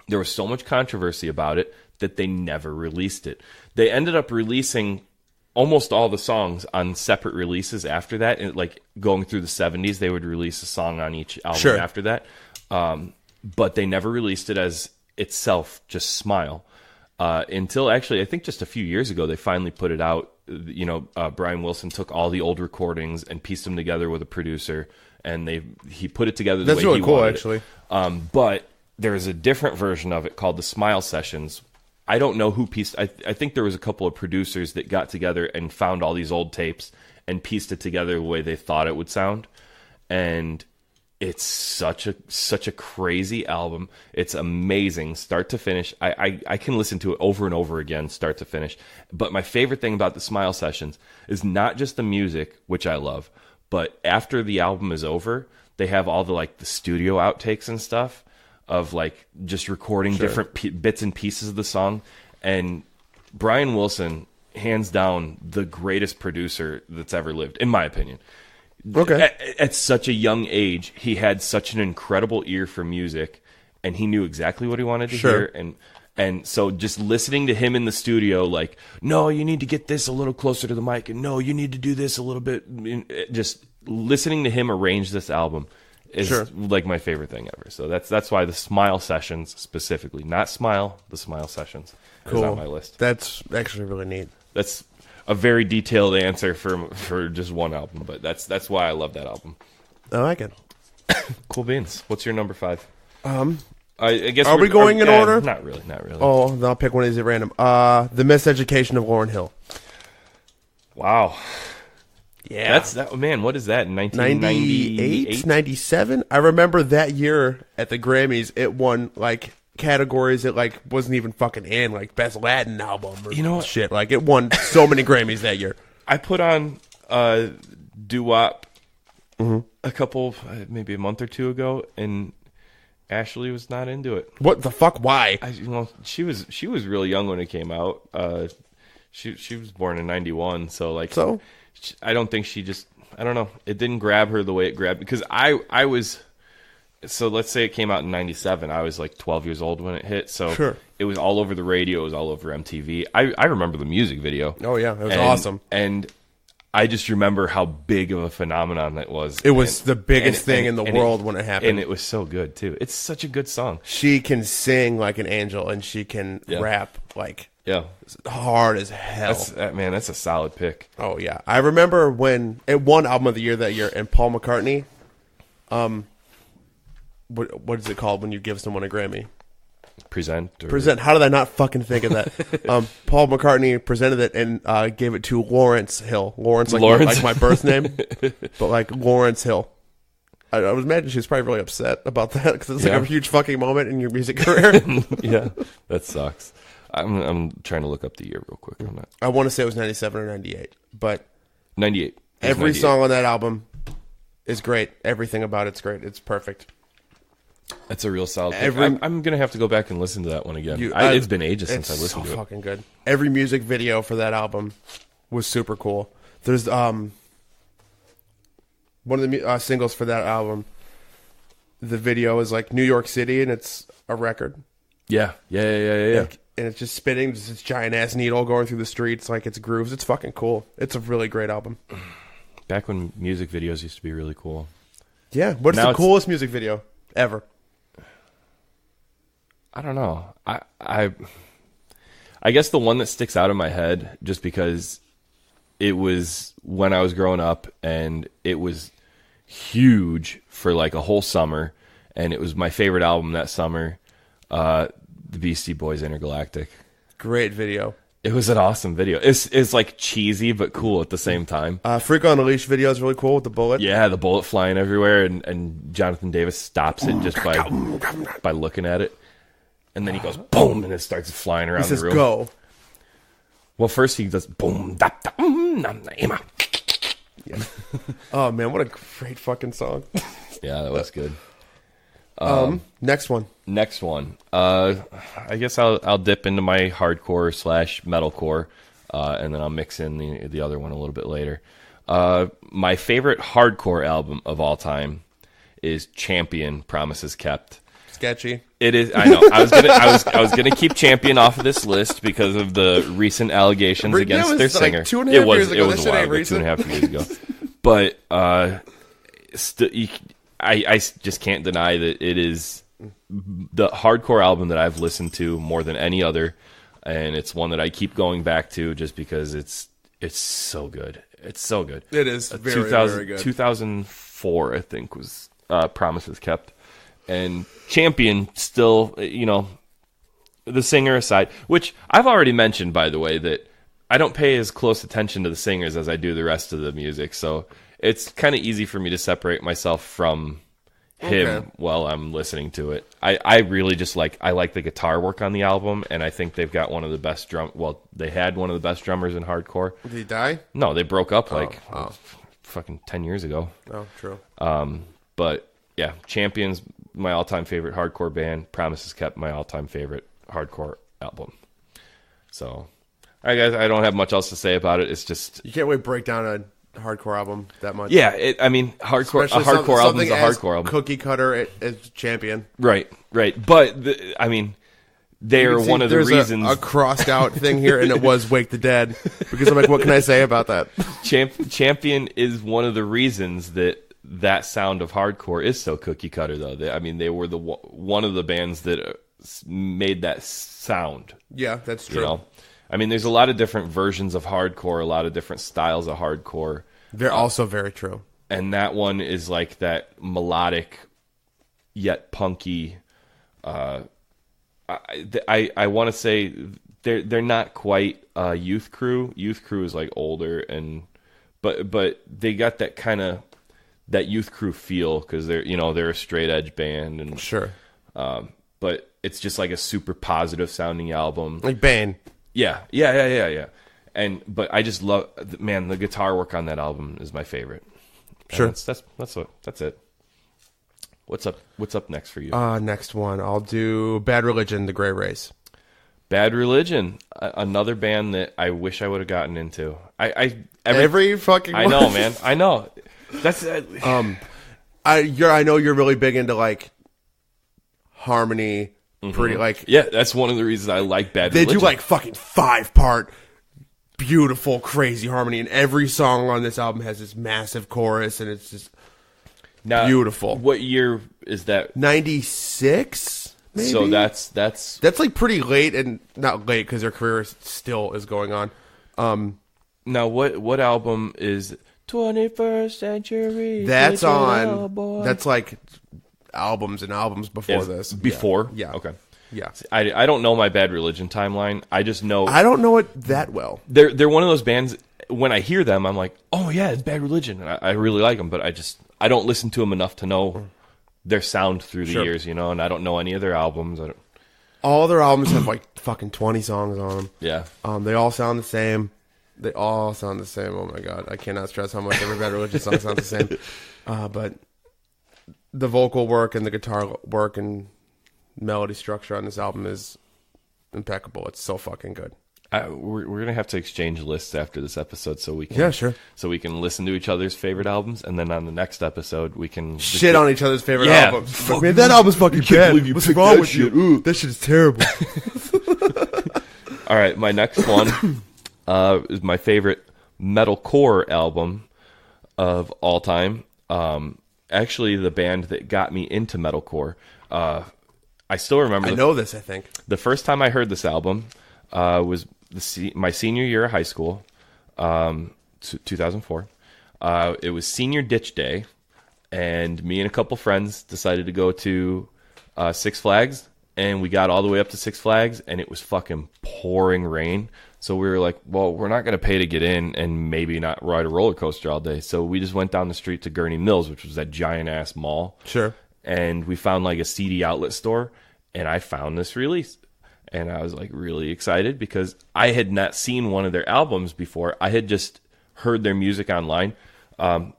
there was so much controversy about it that they never released it. They ended up releasing almost all the songs on separate releases after that, and like going through the 70s, they would release a song on each album after that, but they never released it as itself, just Smile, until actually I think just a few years ago they finally put it out. Brian Wilson took all the old recordings and pieced them together with a producer, and he put it together the way he wanted. That's really cool, actually. But there's a different version of it called the Smile Sessions. I don't know who pieced. I think there was a couple of producers that got together and found all these old tapes and pieced it together the way they thought it would sound, and it's such a crazy album. It's amazing, start to finish. I can listen to it over and over again, start to finish. But my favorite thing about the Smile Sessions is not just the music, which I love, but after the album is over, they have all the studio outtakes and stuff of like just recording different bits and pieces of the song. And Brian Wilson, hands down, the greatest producer that's ever lived, in my opinion. Okay. At such a young age, he had such an incredible ear for music, and he knew exactly what he wanted to hear. And so just listening to him in the studio, like, no, you need to get this a little closer to the mic, and no, you need to do this a little bit. Just listening to him arrange this album, is like my favorite thing ever. So that's why the Smile Sessions specifically, not Smile, the Smile Sessions is on my list. That's actually really neat. That's a very detailed answer for just one album, but that's why I love that album. I like it. Cool beans. What's your number 5? I guess are we going in order? Not really. Oh, then I'll pick one of these at random. The Miseducation of Lauryn Hill. Wow. Yeah. Man, what is that? 1998? 97? I remember that year at the Grammys, it won like categories it like wasn't even fucking in, like best Latin album or shit. Like it won so many Grammys that year. I put on Doo-Wop a couple, maybe a month or two ago, and Ashley was not into it. What the fuck? Why? She was really young when it came out. She was born in 91, so I don't think I don't know. It didn't grab her the way it grabbed, because I was, so let's say it came out in 97. I was like 12 years old when it hit. So it was all over the radio. It was all over MTV. I remember the music video. Oh yeah. It was awesome. And I just remember how big of a phenomenon that was. It was the biggest thing in the world when it happened. And it was so good too. It's such a good song. She can sing like an angel, and she can rap like hard as hell. That's a solid pick. Oh yeah, I remember when it won Album of the Year that year, and Paul McCartney, what is it called when you give someone a Grammy? Present. How did I not fucking think of that? Paul McCartney presented it and gave it to Lawrence Hill. Lawrence. Like my birth name, but like Lawrence Hill. I would imagine she was probably really upset about that, because it's like a huge fucking moment in your music career. Yeah, that sucks. I'm trying to look up the year real quick on that. I want to say it was 97 or 98, but 98. Every 98. Song on that album is great. Everything about it's great. It's perfect. That's a real solid pick. I'm gonna have to go back and listen to that one again. It's been ages since I listened to it. It's so fucking good. Every music video for that album was super cool. There's one of the singles for that album. The video is like New York City, and it's a record. Yeah. And it's just spinning, just this giant ass needle going through the streets, like it's grooves. It's fucking cool. It's a really great album. Back when music videos used to be really cool. Yeah. What's the coolest music video ever? I don't know. I guess the one that sticks out in my head, just because it was when I was growing up, and it was huge for like a whole summer, and it was my favorite album that summer. The Beastie Boys Intergalactic. Great video. It was an awesome video. It's like cheesy but cool at the same time. Freak on a Leash video is really cool with the bullet. Yeah, the bullet flying everywhere, and Jonathan Davis stops it just by looking at it. And then he goes boom, and it starts flying around the room. He says go. Well, first he does boom, da, da, Emma. Yeah. Oh man, what a great fucking song. Yeah, that was good. Next one. I guess I'll dip into my hardcore / metalcore, and then I'll mix in the other one a little bit later. My favorite hardcore album of all time is Champion, Promises Kept. Sketchy. It is. I know. I was gonna keep Champion off of this list because of the recent allegations against their singer. Like 2.5 years ago. It was a while ago, 2.5 years ago. But I just can't deny that it is the hardcore album that I've listened to more than any other, and it's one that I keep going back to just because it's so good. It's so good. It is very, very good. 2004, I think, was Promises Kept. And Champion still, the singer aside, which I've already mentioned, by the way, that I don't pay as close attention to the singers as I do the rest of the music. So it's kind of easy for me to separate myself from him while I'm listening to it. I really just I like the guitar work on the album, and I think they've got one of the best they had one of the best drummers in hardcore. Did he die? No, they broke up fucking 10 years ago. Oh, true. But yeah, Champion's my all-time favorite hardcore band. Promises Kept, my all-time favorite hardcore album. So, I guess I don't have much else to say about it. It's just you can't really break down a hardcore album that much. Yeah, hardcore. A hardcore album is a hardcore album. Cookie Cutter as Champion. Right. But they are one of the reasons. A crossed out thing here, and it was Wake the Dead, because I'm like, what can I say about that? Champion is one of the reasons that that sound of hardcore is so cookie cutter, though. They were one of the bands that made that sound. Yeah, that's true. You know? There's a lot of different versions of hardcore, a lot of different styles of hardcore. They're also very true. And that one is like that melodic, yet punky. I want to say they're not quite Youth Crew. Youth Crew is like older, but they got that kind of that Youth Crew feel because they're a straight edge band and sure. But it's just like a super positive sounding album, like Bane. Yeah. But I just love, man, the guitar work on that album is my favorite. Sure. That's it. What's up next for you? Next one, I'll do Bad Religion, The Gray Race. Bad Religion, another band that I wish I would have gotten into. Every fucking I know, man. I know. That's I know you're really big into like harmony, pretty like yeah. That's one of the reasons I like Bad Religion. They do like fucking 5-part, beautiful, crazy harmony, and every song on this album has this massive chorus, and it's just beautiful. What year is that? 96. Maybe? So that's like pretty late, and not late because their career still is going on. Now what album is 21st Century? That's on. That's like albums and albums before this. Before? Yeah. Okay. Yeah. I don't know my Bad Religion timeline. I just know I don't know it that well. They're one of those bands. When I hear them, I'm like, oh yeah, it's Bad Religion, and I really like them. But I don't listen to them enough to know their sound through the years, and I don't know any of their albums. All their albums have like fucking 20 songs on them. Yeah. They all sound the same. Oh my god, I cannot stress how much every Bad Religion song sounds the same. But the vocal work and the guitar work and melody structure on this album is impeccable. It's so fucking good. We're gonna have to exchange lists after this episode so we can so we can listen to each other's favorite albums, and then on the next episode we can shit on each other's favorite albums. Like, man, that album's fucking bad. What's wrong with you? Ooh, that shit is terrible. All right, my next one is my favorite metalcore album of all time. Actually, the band that got me into metalcore. I still remember. I know this. I think the first time I heard this album was my senior year of high school, 2004. It was senior ditch day, and me and a couple friends decided to go to Six Flags, and we got all the way up to Six Flags, and it was fucking pouring rain. So we were like, well, we're not going to pay to get in and maybe not ride a roller coaster all day. So we just went down the street to Gurney Mills, which was that giant-ass mall. Sure. And we found like a CD outlet store, and I found this release. And I was like really excited because I had not seen one of their albums before. I had just heard their music online. A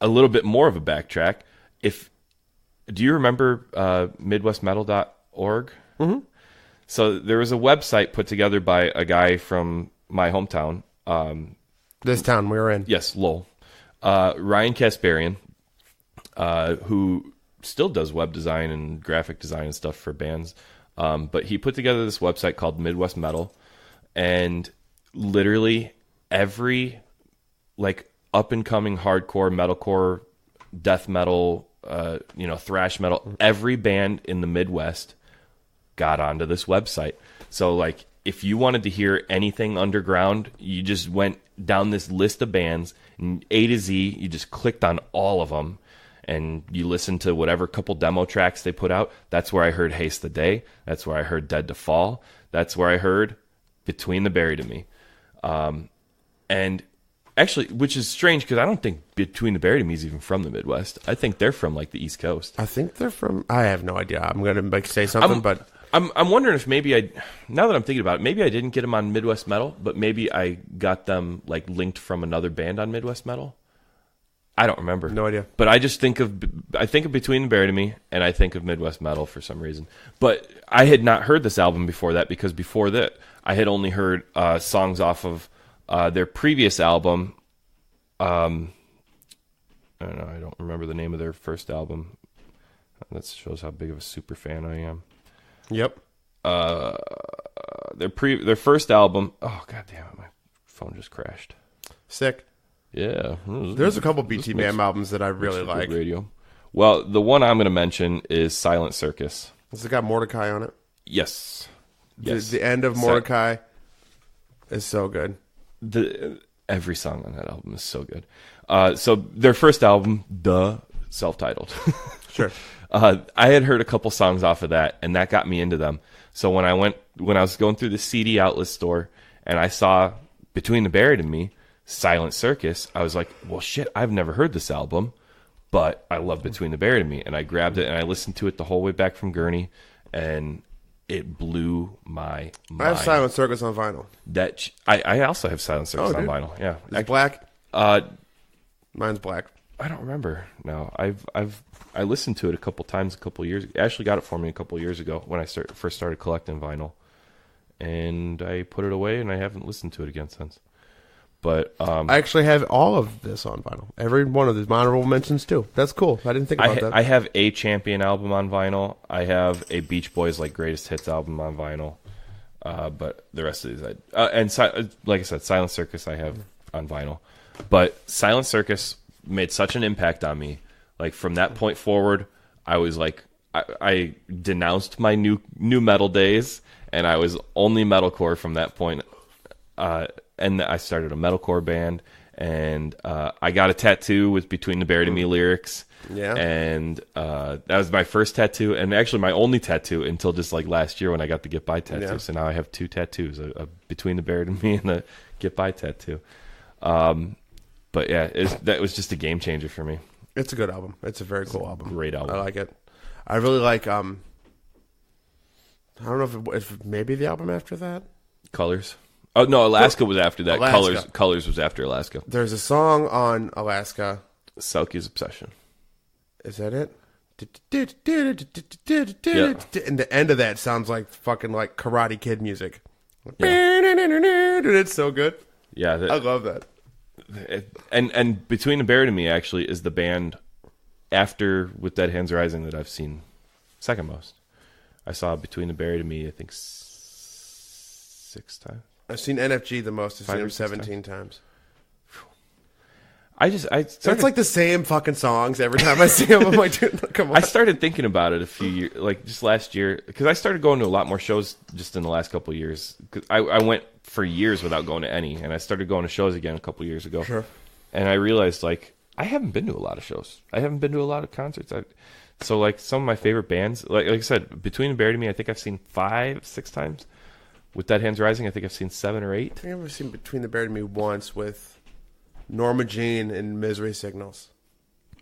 little bit more of a backtrack. Do you remember MidwestMetal.org? Mm-hmm. So there was a website put together by a guy from my hometown. This town we were in. Yes, Lowell. Ryan Kasparian, who still does web design and graphic design and stuff for bands. But he put together this website called Midwest Metal, and literally every like up and coming hardcore, metalcore, death metal, thrash metal, every band in the Midwest got onto this website. So like if you wanted to hear anything underground, you just went down this list of bands, and A to Z, you just clicked on all of them. And you listen to whatever couple demo tracks they put out. That's where I heard Haste the Day. That's where I heard Dead to Fall. That's where I heard Between the Buried and Me. And actually, which is strange because I don't think Between the Buried and Me is even from the Midwest. I think they're from like the East Coast. I think they're from. I have no idea. I'm gonna say something, but I'm wondering if maybe now that I'm thinking about it, maybe I didn't get them on Midwest Metal, but maybe I got them like linked from another band on Midwest Metal. I don't remember. No idea. But I think of Between the Buried and Me, and I think of Midwest Metal for some reason. But I had not heard this album before that, because before that, I had only heard songs off of their previous album. I don't know. I don't remember the name of their first album. That shows how big of a super fan I am. Yep. Their first album. Oh god damn it! My phone just crashed. Sick. Yeah. There's a couple BT Bam albums that I really like. Radio. Well, the one I'm going to mention is Silent Circus. Has it got Mordecai on it? Yes. The end of Mordecai is so good. Every song on that album is so good. So their first album, self-titled. Sure. I had heard a couple songs off of that, and that got me into them. So when I was going through the CD outlet store, and I saw Between the Buried and Me, Silent Circus, I was like, well, shit, I've never heard this album, but I love Between the Buried and Me. And I grabbed it, and I listened to it the whole way back from Gurney, and it blew my mind. I have Silent Circus on vinyl. I also have Silent Circus on vinyl. Yeah, is it black? Mine's black. I don't remember now. I listened to it a couple times, a couple years. Ashley got it for me a couple years ago when I first started collecting vinyl, and I put it away, and I haven't listened to it again since. But I actually have all of this on vinyl. Every one of these honorable mentions too. That's cool. I didn't think about that. I have a Champion album on vinyl. I have a Beach Boys Greatest Hits album on vinyl. But the rest of these, like I said, Silent Circus I have on vinyl. But Silent Circus made such an impact on me. Like from that point forward, I was like, I denounced my new metal days, and I was only metalcore from that point. And I started a metalcore band, and I got a tattoo with Between the Buried and Me lyrics. Yeah. And that was my first tattoo, and actually my only tattoo until just last year when I got the Get By tattoo. Yeah. So now I have two tattoos, a Between the Buried and Me and a Get By tattoo. But yeah, that was just a game changer for me. It's a good album. It's a very cool album. Great album. I like it. I really like, I don't know if maybe the album after that. Colors. Oh, no, Alaska was after that. Alaska. Colors was after Alaska. There's a song on Alaska. Selkie's Obsession. Is that it? Yeah. And the end of that sounds like fucking Karate Kid music. Yeah. Dude, it's so good. Yeah. I love that. And Between the Buried and Me actually is the band after With Dead Hands Rising that I've seen second most. I saw Between the Buried and Me, I think, 6 times. I've seen NFG the most. I've seen him 17 times. That's like the same fucking songs every time I see them. I'm like, dude, come on. I started thinking about it a few years, just last year, because I started going to a lot more shows just in the last couple of years. Cause I went for years without going to any, and I started going to shows again a couple of years ago. Sure. And I realized, I haven't been to a lot of shows. I haven't been to a lot of concerts. So, some of my favorite bands, like I said, Between the Buried and Me, I think I've seen 5, 6 times. With Dead Hands Rising, I think I've seen 7 or 8. I think I've seen Between the Buried and Me once with Norma Jean and Misery Signals.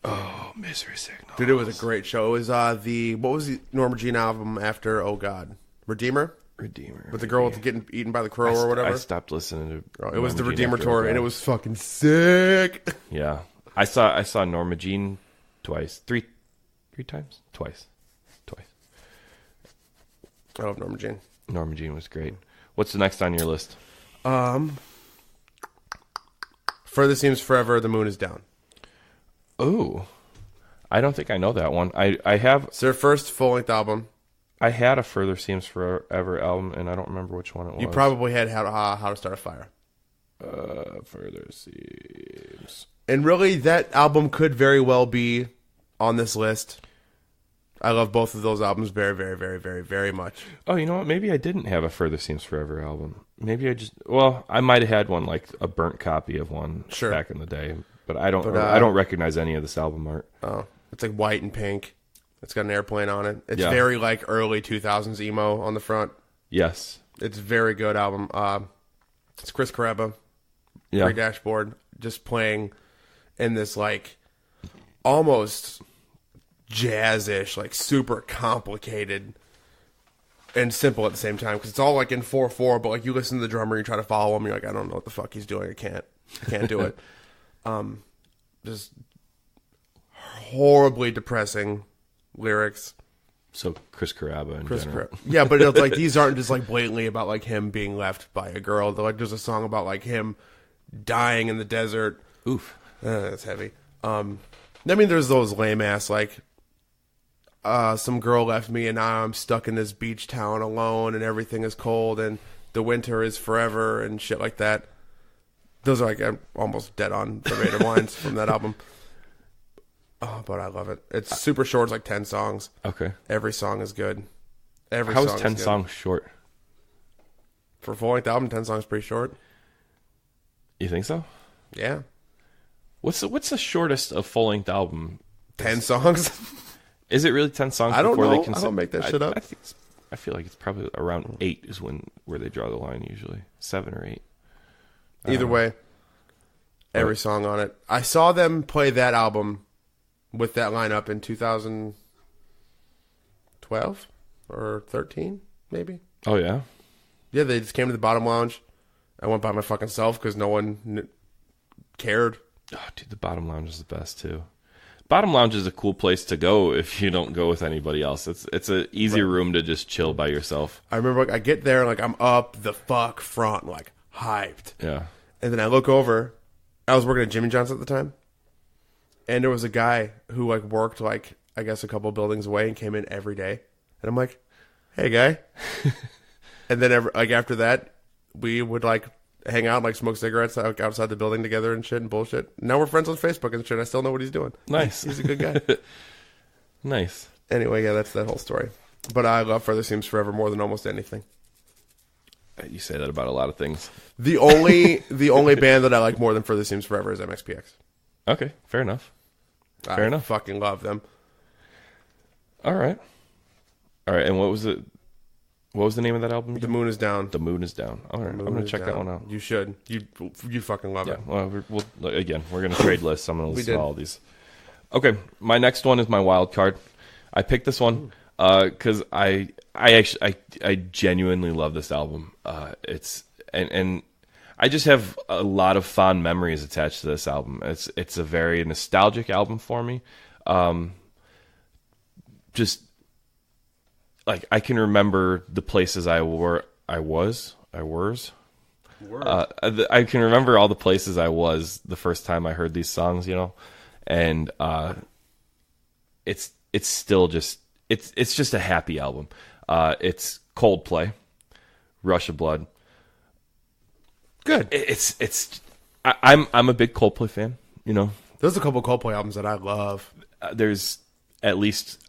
Oh, Misery Signals. Dude, it was a great show. It was what was the Norma Jean album after, oh God, Redeemer? With the girl getting eaten by the crow or whatever? I stopped listening to it was the Redeemer tour, and it was fucking sick. Yeah. I saw Norma Jean twice. 3 times? Twice. I love Norma Jean. Norma Jean was great. What's the next on your list? Further Seems Forever, The Moon Is Down. Ooh. I don't think I know that one. I have... It's their first full-length album. I had a Further Seems Forever album, and I don't remember which one it was. You probably had How to Start a Fire. Further Seems... And really, that album could very well be on this list. I love both of those albums very, very, very, very, very much. Oh, you know what? Maybe I didn't have a Further Seems Forever album. Maybe I might have had one, a burnt copy of one back in the day. But I don't recognize any of this album art. Oh, it's white and pink. It's got an airplane on it. It's very early 2000s emo on the front. Yes. It's a very good album. It's Chris Carrabba. Yeah. Great Dashboard. Just playing in this almost jazz-ish, super complicated and simple at the same time, because it's all in 4/4, but you listen to the drummer, you try to follow him, you're I don't know what the fuck he's doing. I can't do it. Just horribly depressing lyrics. So Chris Carrabba in general. Yeah, but it's these aren't just blatantly about him being left by a girl. There's a song about him dying in the desert. Oof. That's heavy. There's those lame ass some girl left me and now I'm stuck in this beach town alone and everything is cold and the winter is forever and shit like that. Those are like almost dead on verbatim lines from that album. Oh, but I love it. It's super short. It's like 10 songs. Okay. Every song is good. How is 10 songs short? For a full-length album, 10 songs is pretty short. You think so? Yeah. What's the shortest of full-length album? 10 songs? Is it really 10 songs? I don't before know. They I don't make that shit up. I feel like it's probably around 8 is where they draw the line usually. 7 or 8. Either way, every song on it. I saw them play that album with that lineup in 2012 or 13, maybe. Oh, yeah? Yeah, they just came to the Bottom Lounge. I went by my fucking self because no one cared. Oh, dude, the Bottom Lounge is the best, too. Bottom Lounge is a cool place to go if you don't go with anybody else. It's an easy room to just chill by yourself. I remember I get there, like, I'm up the fuck front, like, hyped. Yeah. And then I look over. I was working at Jimmy John's at the time. And there was a guy who, like, worked, like, I guess a couple buildings away and came in every day. And I'm like, hey, guy. And then, after that, we would, like, hang out and, like, smoke cigarettes outside the building together and shit and bullshit. Now we're friends on Facebook and shit. I still know what he's doing. Nice. He's a good guy. Nice. Anyway, yeah, that's that whole story. But I love Further Seems Forever more than almost anything. You say that about a lot of things. The only band that I like more than Further Seems Forever is MXPX. Okay, fair enough. Fair enough. Fucking love them. All right. And what was it? What was the name of that album? The Moon Is Down. The Moon Is Down. All right, I'm gonna check that one out. You should. You fucking love it. Well, we're gonna trade lists. I'm gonna listen to all these. Okay, my next one is my wild card. I picked this one because I genuinely love this album. It's I just have a lot of fond memories attached to this album. It's a very nostalgic album for me. Just like I can remember the places I was. I can remember all the places I was the first time I heard these songs, and it's still just it's just a happy album. It's Coldplay, Rush of Blood. Good. I'm a big Coldplay fan. There's a couple Coldplay albums that I love. There's at least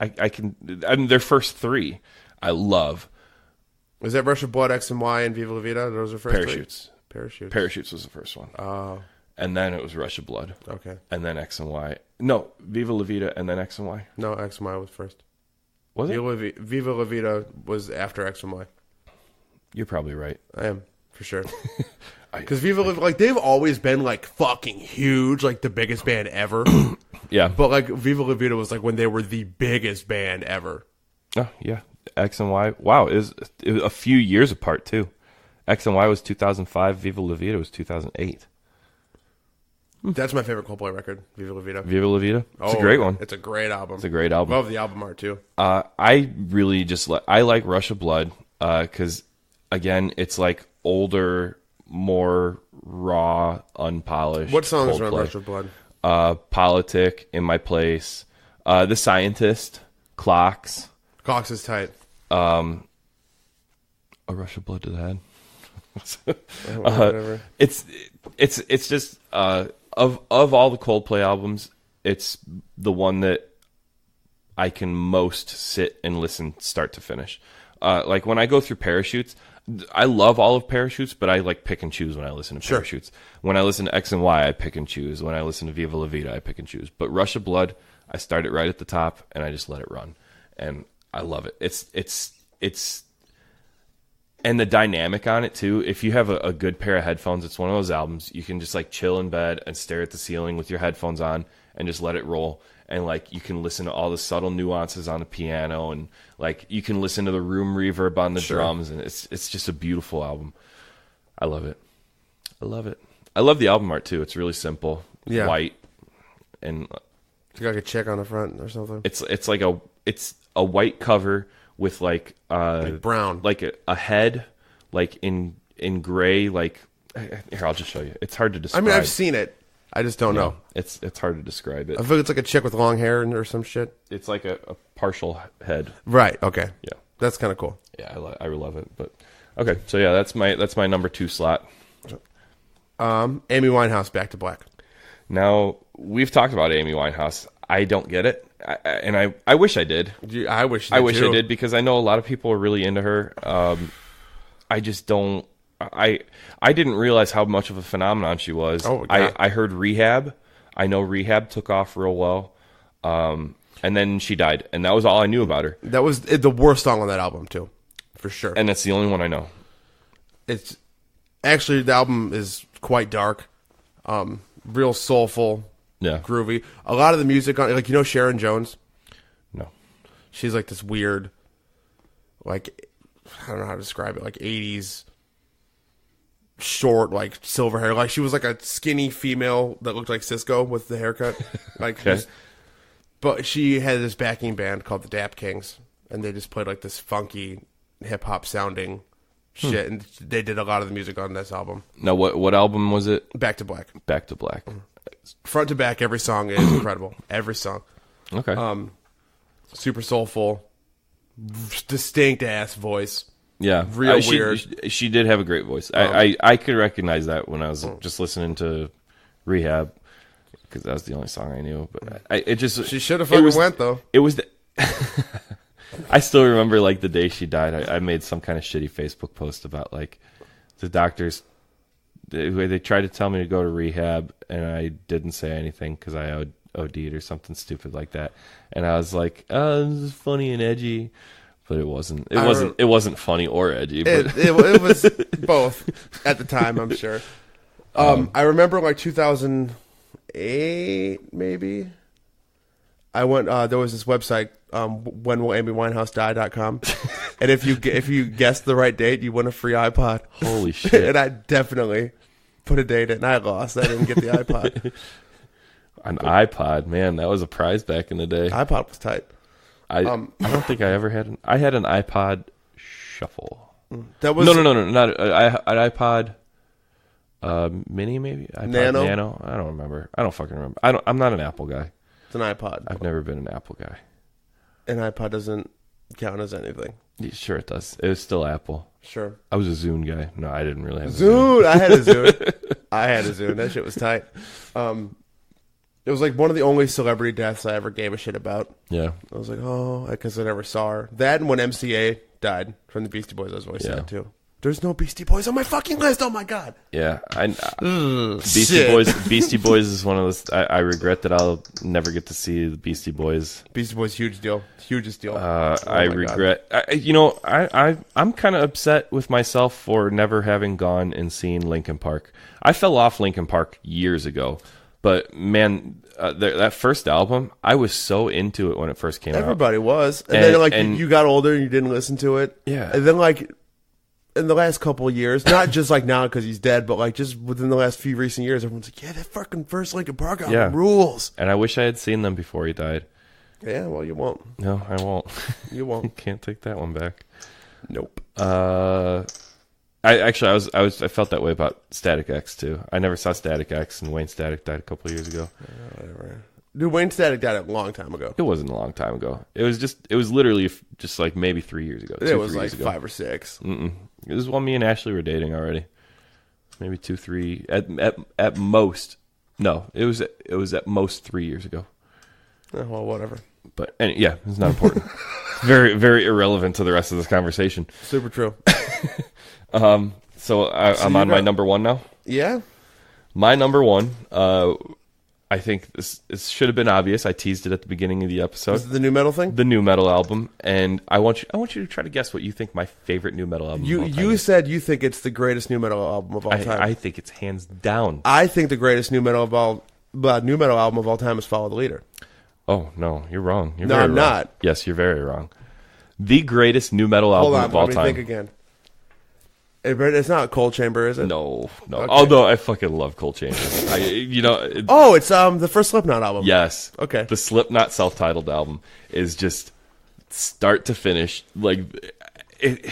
their first three I love. Was that Rush of Blood, X and Y, and Viva La Vida? Those are first Parachutes. Three? Parachutes was the first one. Oh. And then it was Rush of Blood. Okay. And then X and Y. No, Viva La Vida and then X and Y. No, X and Y was first. Was it? Viva La Vida was after X and Y. You're probably right. I am, for sure. Because Viva La Vida, like, they've always been, like, fucking huge, like, the biggest band ever. Yeah. But, like, Viva La Vida was, like, when they were the biggest band ever. Oh, yeah. X and Y. Wow, it was a few years apart, too. X and Y was 2005. Viva La Vida was 2008. That's my favorite Coldplay record, Viva La Vida. Viva La Vida? It's a great one. It's a great album. It's a great album. Love the album art, too. I really just I like Rush of Blood because, again, it's, like, older, more raw, unpolished. What songs Coldplay. are on Rush of Blood? Politic, In My Place, The Scientist, Clocks. Clocks is tight. A Rush of Blood to the Head. Whatever. It's just of all the Coldplay albums, it's the one that I can most sit and listen start to finish. Like when I go through Parachutes, I love all of Parachutes, but I like pick and choose when I listen to Parachutes. When I listen to X and Y, I pick and choose. When I listen to Viva La Vida, I pick and choose. But Rush of Blood, I start it right at the top and I just let it run, and I love it. It's and the dynamic on it too. If you have a good pair of headphones, it's one of those albums you can just like chill in bed and stare at the ceiling with your headphones on and just let it roll. And like you can listen to all the subtle nuances on the piano, and like you can listen to the room reverb on the drums, and it's just a beautiful album. I love it. I love it. I love the album art too. It's really simple. It's white, and it's got like a chick on the front or something. It's like a white cover with like brown, like a head, like in gray. Like here, I'll just show you. It's hard to describe. I mean, I've seen it. I just don't know. It's hard to describe it. I feel it's like a chick with long hair or some shit. It's like a partial head. Right. Okay. Yeah. That's kind of cool. Yeah, I love it. But okay, so yeah, that's my number 2 slot. Amy Winehouse, Back to Black. Now, we've talked about Amy Winehouse. I don't get it, and I wish I did. I wish I did because I know a lot of people are really into her. I just don't. I didn't realize how much of a phenomenon she was. Oh, God. I heard Rehab. I know Rehab took off real well, and then she died, and that was all I knew about her. That was the worst song on that album too, for sure. And that's the only one I know. It's actually, the album is quite dark, real soulful, Yeah. groovy. A lot of the music on, like, Sharon Jones. No. She's like this weird, like, I don't know how to describe it, like 80s short, like silver hair. Like she was like a skinny female that looked like Cisco with the haircut. Like, Okay. but she had this backing band called the Dap Kings, and they just played like this funky hip hop sounding shit, and they did a lot of the music on this album. Now, what album was it? Back to Black. Back to Black. Front to back, every song is incredible. Every song. Okay. Super soulful, distinct ass voice. Yeah, Real she, weird. She did have a great voice. I could recognize that when I was just listening to Rehab, because that was the only song I knew. But She should have fucking went though. It was. I still remember like the day she died. I made some kind of shitty Facebook post about like the doctors. They tried to tell me to go to rehab, and I didn't say anything because I OD'd or something stupid like that. And I was like, "Oh, this is funny and edgy." But it wasn't. It wasn't funny or edgy. But. It was both at the time, I'm sure. I remember like 2008, maybe. I went. There was this website, whenwillamywinehouse.com, and if you guessed the right date, you win a free iPod. Holy shit! And I definitely put a date in, and I lost. I didn't get the iPod. An iPod, man, that was a prize back in the day. iPod was tight. I don't think I ever had I had an iPod Shuffle. That was no, not an iPod Mini, maybe iPod Nano. I don't remember. I don't fucking remember. I'm not an Apple guy. It's an iPod. I've never been an Apple guy. An iPod doesn't count as anything. Yeah, sure, it does. It was still Apple. Sure. I was a Zune guy. No, I didn't really have a Zune. I had a Zune. That shit was tight. It was like one of the only celebrity deaths I ever gave a shit about. Yeah. I was like, oh, because I never saw her. That and when MCA died from the Beastie Boys, I was really sad too. There's no Beastie Boys on my fucking list. Oh my god. Yeah, Beastie Boys is one of those. I regret that I'll never get to see the Beastie Boys. Beastie Boys, huge deal, hugest deal. I regret. I'm kind of upset with myself for never having gone and seen Linkin Park. I fell off Linkin Park years ago, but man, that first album, I was so into it when it first came out. Everybody was, and then you got older and you didn't listen to it. Yeah, and then like. In the last couple of years, not just like now because he's dead, but like just within the last few recent years, everyone's like, yeah, that fucking first Linkin Park album rules. And I wish I had seen them before he died. Yeah, well, you won't. No, I won't. You won't. Can't take that one back. Nope. I felt that way about Static X too. I never saw Static X, and Wayne Static died a couple of years ago. Whatever. Dude, Wayne Static died a long time ago. It wasn't a long time ago. It was literally just like maybe 3 years ago. It was like 5 or 6. It was when me and Ashley were dating already. Maybe 2, 3 at most. No, it was at most 3 years ago. Well, whatever. But yeah, it's not important. Very, very irrelevant to the rest of this conversation. Super true. So I'm on my number one now. Yeah. My number one. I think this should have been obvious. I teased it at the beginning of the episode. Is it the new metal thing? The new metal album, and I want you to try to guess what you think my favorite new metal album. You said you think it's the greatest new metal album of all time. I think it's hands down. I think the greatest new metal album of all time is Follow the Leader. Oh no, you're wrong. No, I'm not. Yes, you're very wrong. The greatest new metal album of all time. Hold on, let me think again. It's not Cold Chamber, is it? No. Okay. Although I fucking love Cold Chamber. It's the first Slipknot album. Yes. Okay. The Slipknot self-titled album is just start to finish. Like it.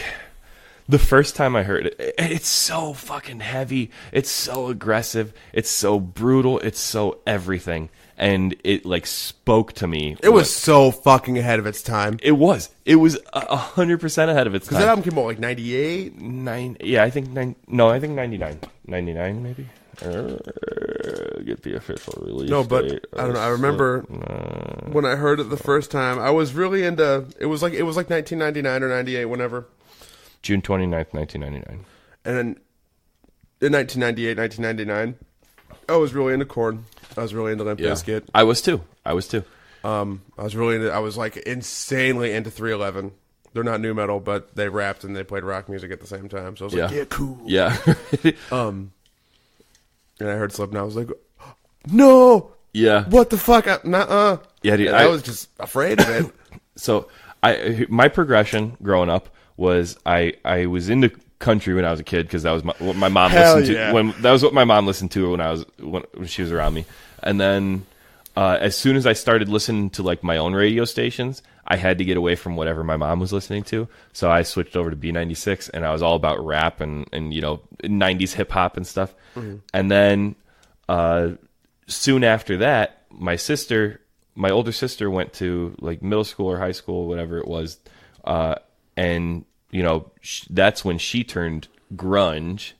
The first time I heard it, it's so fucking heavy. It's so aggressive. It's so brutal. It's so everything. And it like spoke to me. It was so fucking ahead of its time. It was 100% ahead of its time. Because that album came out like 98? I think 99. 99 maybe. Get the official release. No, but date I don't know. I remember when I heard it the first time. I was really into. It was like 1999 or 98, whenever. June 29th, 1999. And then in 1998, 1999, I was really into Korn. I was really into Limp Bizkit. I was too. I was really into. I was like insanely into 311. They're not new metal, but they rapped and they played rock music at the same time. So I was like, yeah, cool. Yeah. And I heard Slipknot. I was like, no. Yeah. What the fuck? Nuh-uh. Yeah, dude, I was just afraid of it. So my progression growing up was I was into country when I was a kid because that was what my mom listened to. That was what my mom listened to when she was around me. And then as soon as I started listening to like my own radio stations, I had to get away from whatever my mom was listening to. So I switched over to B96, and I was all about rap and 90s hip hop and stuff. Mm-hmm. And then soon after that, my older sister went to like middle school or high school, whatever it was. And that's when she turned grunge,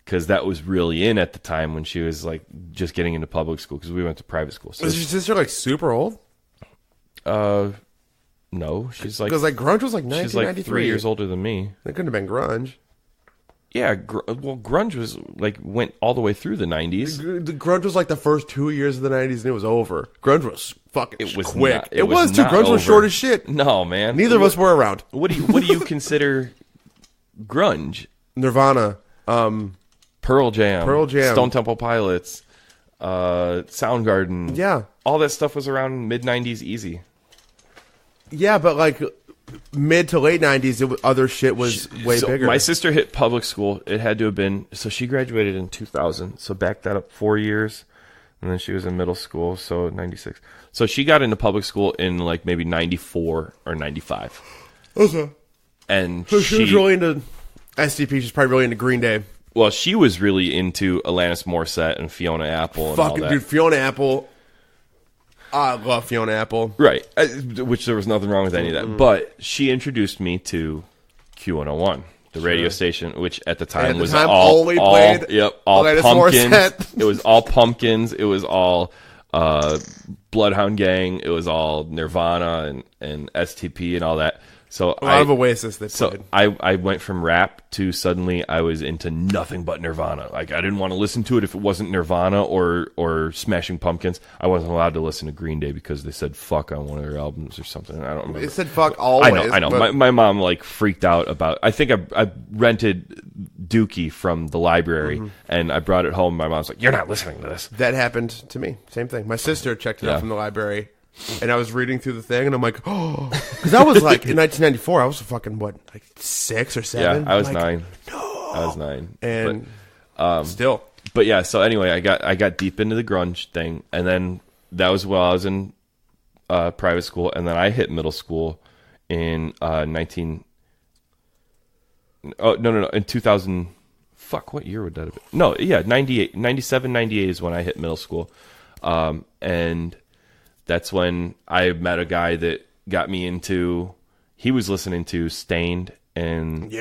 because that was really in at the time when she was like just getting into public school, because we went to private school. So was your sister like super old? No, she's like, because like grunge was like 1993. She's like 3 years older than me. That couldn't have been grunge. Yeah, grunge was like went all the way through the 90s. The grunge was like the first 2 years of the 90s, and it was over. Grunge was fucking quick. Not, it was too. Grunge was short as shit. No, man. Neither of us were around. What do you consider grunge? Nirvana, Pearl Jam, Stone Temple Pilots, Soundgarden. Yeah, all that stuff was around mid 90s easy. Yeah, but like mid to late 90s, other shit was way bigger. My sister hit public school. It had to have been, so she graduated in 2000. So back that up 4 years. And then she was in middle school, so 96. So she got into public school in like maybe 94 or 95. Okay. And so she was really into SDP. She's probably really into Green Day. Well, she was really into Alanis Morissette and Fiona Apple and all that. Dude, Fiona Apple. I love Fiona Apple. Right. Which there was nothing wrong with any of that. But she introduced me to Q101, the radio station, which at the time was all pumpkins. It was all pumpkins. It was all Bloodhound Gang. It was all Nirvana and STP and all that. So a lot of Oasis they played. So I went from rap to suddenly I was into nothing but Nirvana. Like I didn't want to listen to it if it wasn't Nirvana or Smashing Pumpkins. I wasn't allowed to listen to Green Day because they said fuck on one of their albums or something. I don't remember. They said fuck always. I know. But... My mom like freaked out about. I think I rented Dookie from the library and I brought it home. My mom's like, "You're not listening to this." That happened to me. Same thing. My sister checked it out from the library. And I was reading through the thing, and I'm like, oh, because I was like, in 1994, I was fucking, like 6 or 7? Yeah, I was like, 9. No. I was 9. And still. But yeah, so anyway, I got deep into the grunge thing, and then that was while I was in private school, and then I hit middle school in in 2000, what year would that have been? No, yeah, 97, 98 is when I hit middle school, and... That's when I met a guy that got me into. He was listening to Stained and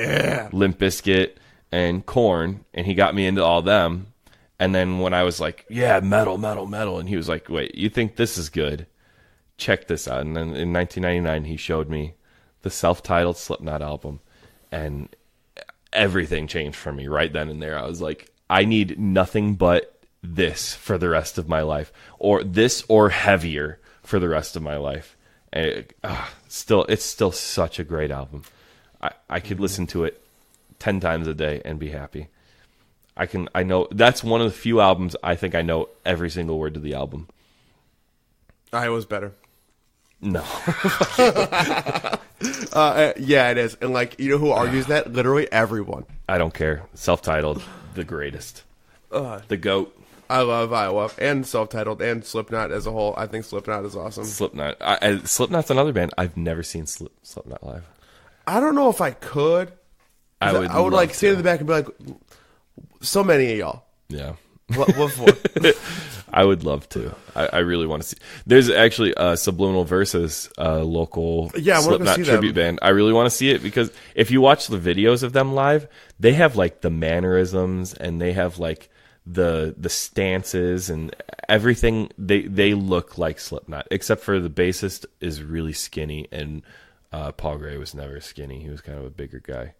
Limp Bizkit and Korn, and he got me into all them. And then when I was like, "Yeah, metal," and he was like, "Wait, you think this is good? Check this out." And then in 1999, he showed me the self-titled Slipknot album, and everything changed for me right then and there. I was like, I need nothing but this for the rest of my life, or this or heavier for the rest of my life. And it's still such a great album. I could listen to it 10 times a day and be happy. I know that's one of the few albums I think I know every single word to the album. I was better. No. Yeah, it is. And like, you know who argues that? Literally everyone. I don't care. Self-titled, the greatest. The GOAT. I love Iowa and self-titled and Slipknot as a whole. I think Slipknot is awesome. Slipknot. Slipknot's another band. I've never seen Slipknot live. I don't know if I could. I would like stand in the back and be like, so many of y'all. Yeah. What for? I would love to. I really want to see. There's actually Subliminal Versus local Slipknot tribute band. I really want to see it because if you watch the videos of them live, they have like the mannerisms and they have like the stances and everything, they look like Slipknot, except for the bassist is really skinny, and Paul Gray was never skinny. He was kind of a bigger guy.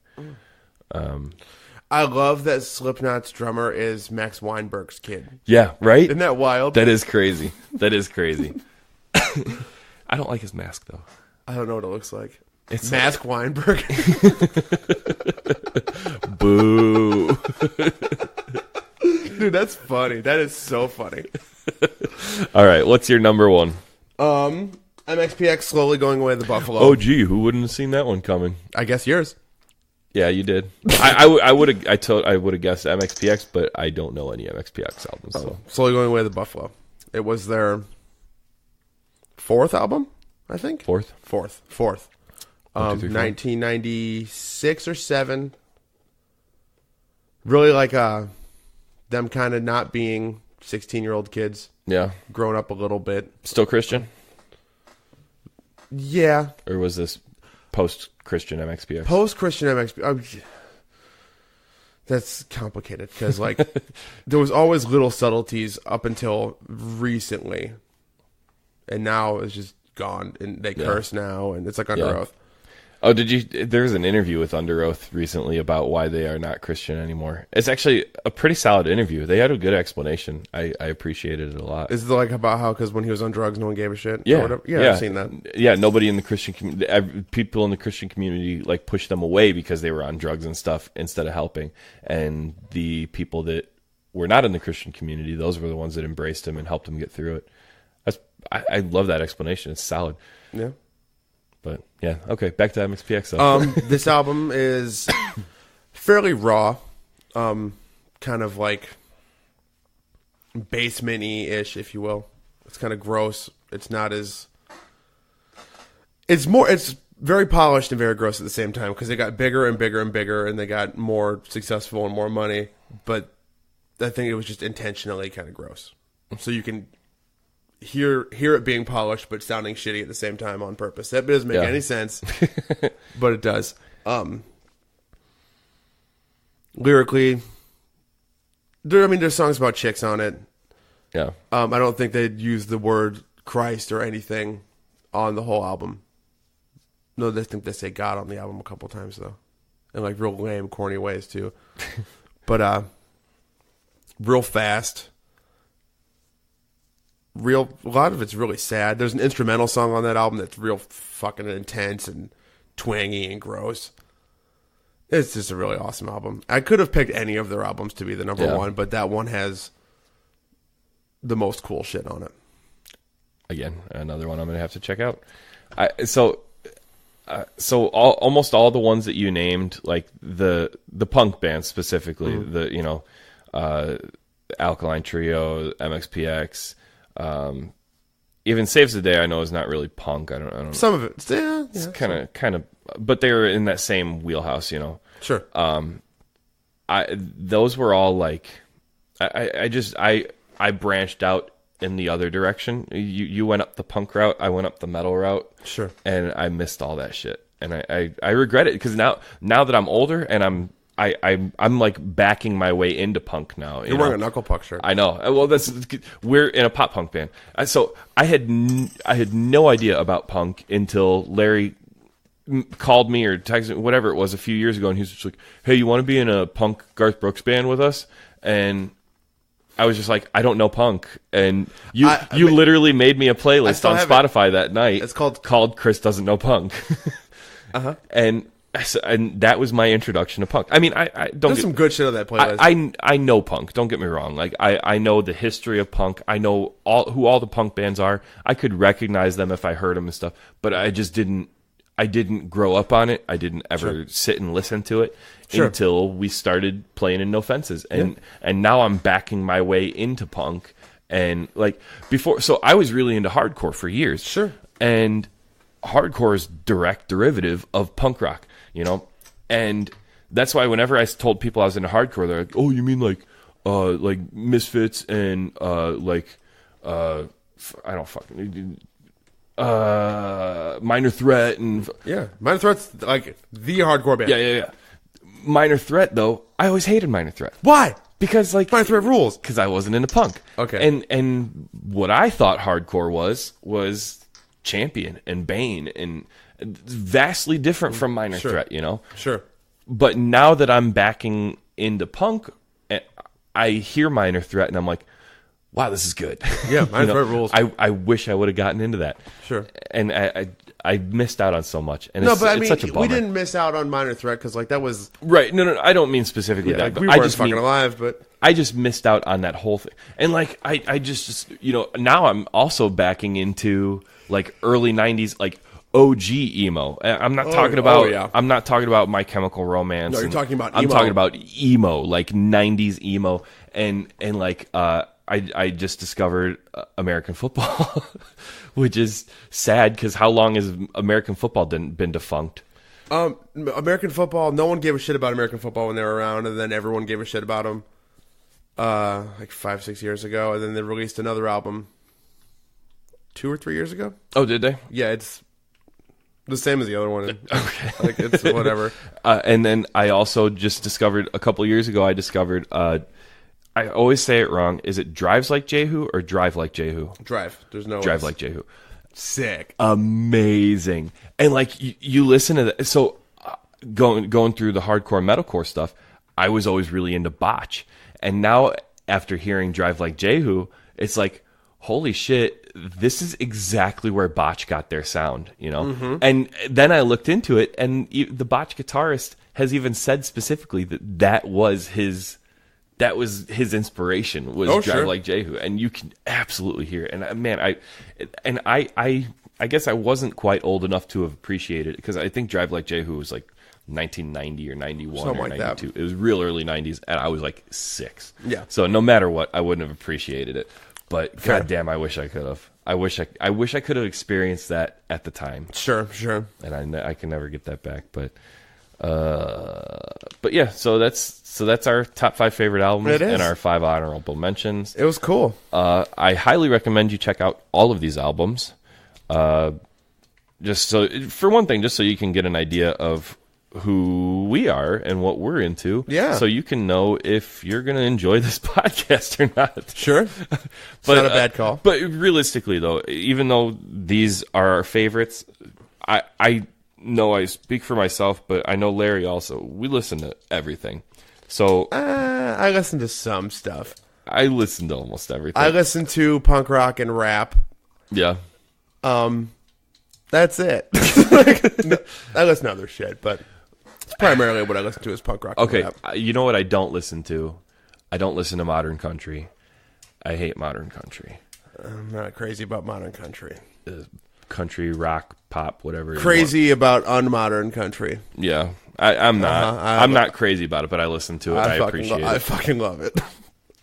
I love that Slipknot's drummer is Max Weinberg's kid. Yeah, right? Isn't that wild? That is crazy. That is crazy. I don't like his mask, though. I don't know what it looks like. It's Mask Weinberg. Boo. Dude, that's funny. That is so funny. All right, what's your number one? MXPX slowly going away the Buffalo. Oh, gee, who wouldn't have seen that one coming? I guess yours. Yeah, you did. I would have guessed MXPX, but I don't know any MXPX albums. So. Slowly going away the Buffalo. It was their fourth album, I think. Fourth. 1, 2, 3, 4. 1996 or 7. Really like them kind of not being 16-year-old kids. Yeah. Grown up a little bit. Still Christian? Yeah. Or was this post-Christian MXPX? Post-Christian MXPX. That's complicated because like there was always little subtleties up until recently. And now it's just gone. And they curse now. And it's like Under Oath. Oh, there was an interview with Under Oath recently about why they are not Christian anymore. It's actually a pretty solid interview. They had a good explanation. I appreciated it a lot. Is it like about how, because when he was on drugs, no one gave a shit? Yeah. Or whatever? Yeah, I've seen that. Yeah, nobody in the Christian community, people in the Christian community like pushed them away because they were on drugs and stuff instead of helping. And the people that were not in the Christian community, those were the ones that embraced him and helped him get through it. I love that explanation. It's solid. Yeah. But yeah, okay, back to MXPX though. This album is fairly raw, kind of like basement-y ish, if you will. It's kind of gross. It's not as. It's very polished and very gross at the same time because they got bigger and bigger and bigger, and they got more successful and more money. But I think it was just intentionally kind of gross, so you can hear it being polished but sounding shitty at the same time on purpose. That doesn't make any sense, but it does. Lyrically, there's songs about chicks on it. Yeah. I don't think they'd use the word Christ or anything on the whole album. No, they think they say God on the album a couple times though, in like real lame, corny ways too. But real fast. A lot of it's really sad. There's an instrumental song on that album that's real fucking intense and twangy and gross. It's just a really awesome album. I could have picked any of their albums to be the number one, but that one has the most cool shit on it. Again, another one I'm gonna have to check out. Almost all the ones that you named, like the punk bands specifically, Alkaline Trio, MXPX. Even Saves the Day, I know is not really punk. I don't know. Some of it, it's kind of, but they were in that same wheelhouse, you know. Sure. Those were all like, I branched out in the other direction. You went up the punk route, I went up the metal route. Sure. And I missed all that shit, and I regret it because now that I'm older and I'm like backing my way into punk now. You're wearing a Knuckle Puck shirt. I know. Well, we're in a pop punk band. So I had no idea about punk until Larry called me or texted me, whatever it was, a few years ago, and he was just like, "Hey, you want to be in a punk Garth Brooks band with us?" And I was just like, "I don't know punk." And you literally made me a playlist on Spotify that night. It's called Chris Doesn't Know Punk. And that was my introduction to punk. I mean, there's some good shit on that playlist. I know punk. Don't get me wrong. Like I know the history of punk. I know who all the punk bands are. I could recognize them if I heard them and stuff. But I just didn't. I didn't grow up on it. I didn't ever sit and listen to it until we started playing in No Fences, and now I'm backing my way into punk. And like before, so I was really into hardcore for years. Sure, and hardcore is direct derivative of punk rock. You know, and that's why whenever I told people I was into hardcore, they're like, "Oh, you mean like Misfits and I don't fucking Minor Threat and Minor Threat's like the hardcore band." Yeah. Minor Threat though, I always hated Minor Threat. Why? Because like Minor Threat rules. because I wasn't into punk. Okay. And what I thought hardcore was Champion and Bane and vastly different from Minor Threat, you know. Sure. But now that I'm backing into punk, I hear Minor Threat and I'm like, wow, this is good. Yeah, Minor Threat rules. I wish I would have gotten into that. Sure. And I missed out on so much. And No, it's, but I it's mean, such a bummer. we didn't miss out on Minor Threat because like that was Right. No, I don't mean specifically that. like, But we I weren't just fucking mean, alive, but I just missed out on that whole thing. And like I just you know, now I'm also backing into like early 90s like OG emo. I'm not talking about yeah. I'm not talking about My Chemical Romance. No, you're and talking about I'm emo. talking about emo, like 90s emo and like I just discovered American football, which is sad cuz how long has American football been defunct? American football, no one gave a shit about American football when they were around, and then everyone gave a shit about them like 5-6 years ago, and then they released another album 2 or 3 years ago. Oh, did they? Yeah, it's the same as the other one. Okay. Like, it's whatever. And then I also just discovered a couple years ago, I always say it wrong. Is it Drives Like Jehu or Drive Like Jehu? Drive. There's no Drive O's. Like Jehu. Sick. Amazing. And like you listen to that. So going through the hardcore metalcore stuff, I was always really into Botch. And now after hearing Drive Like Jehu, it's like, holy shit, this is exactly where Botch got their sound, you know? Mm-hmm. And then I looked into it, and the Botch guitarist has even said specifically that was his inspiration was Oh, Drive sure. Like Jehu, and you can absolutely hear it. And man, I guess I wasn't quite old enough to have appreciated it because I think Drive Like Jehu was like 1990 or 91 Something or like that. 92. It was real early 90s, and I was like 6. Yeah. So no matter what, I wouldn't have appreciated it. But Fair. goddamn, I wish I could have. I wish I could have experienced that at the time, Sure. and I can never get that back. But yeah, so that's our top 5 favorite albums It is. and our 5 honorable mentions. It was cool. I highly recommend you check out all of these albums. Just so, for one thing, just so you can get an idea of who we are and what we're into. Yeah. So you can know if you're going to enjoy this podcast or not. Sure. It's not a bad call. But realistically, though, even though these are our favorites, I know I speak for myself, but I know Larry also. We listen to everything. So I listen to some stuff. I listen to almost everything. I listen to punk rock and rap. Yeah. That's it. I listen to other shit, but primarily what I listen to is punk rock Okay, and rap. you know what I don't listen to? I don't listen to modern country. I hate modern country. I'm not crazy about modern country. Country, rock, pop, whatever. you Crazy about unmodern country. want. Yeah, I'm not. Uh-huh, I'm not crazy about it, but I listen to it. I appreciate I it. fucking love it.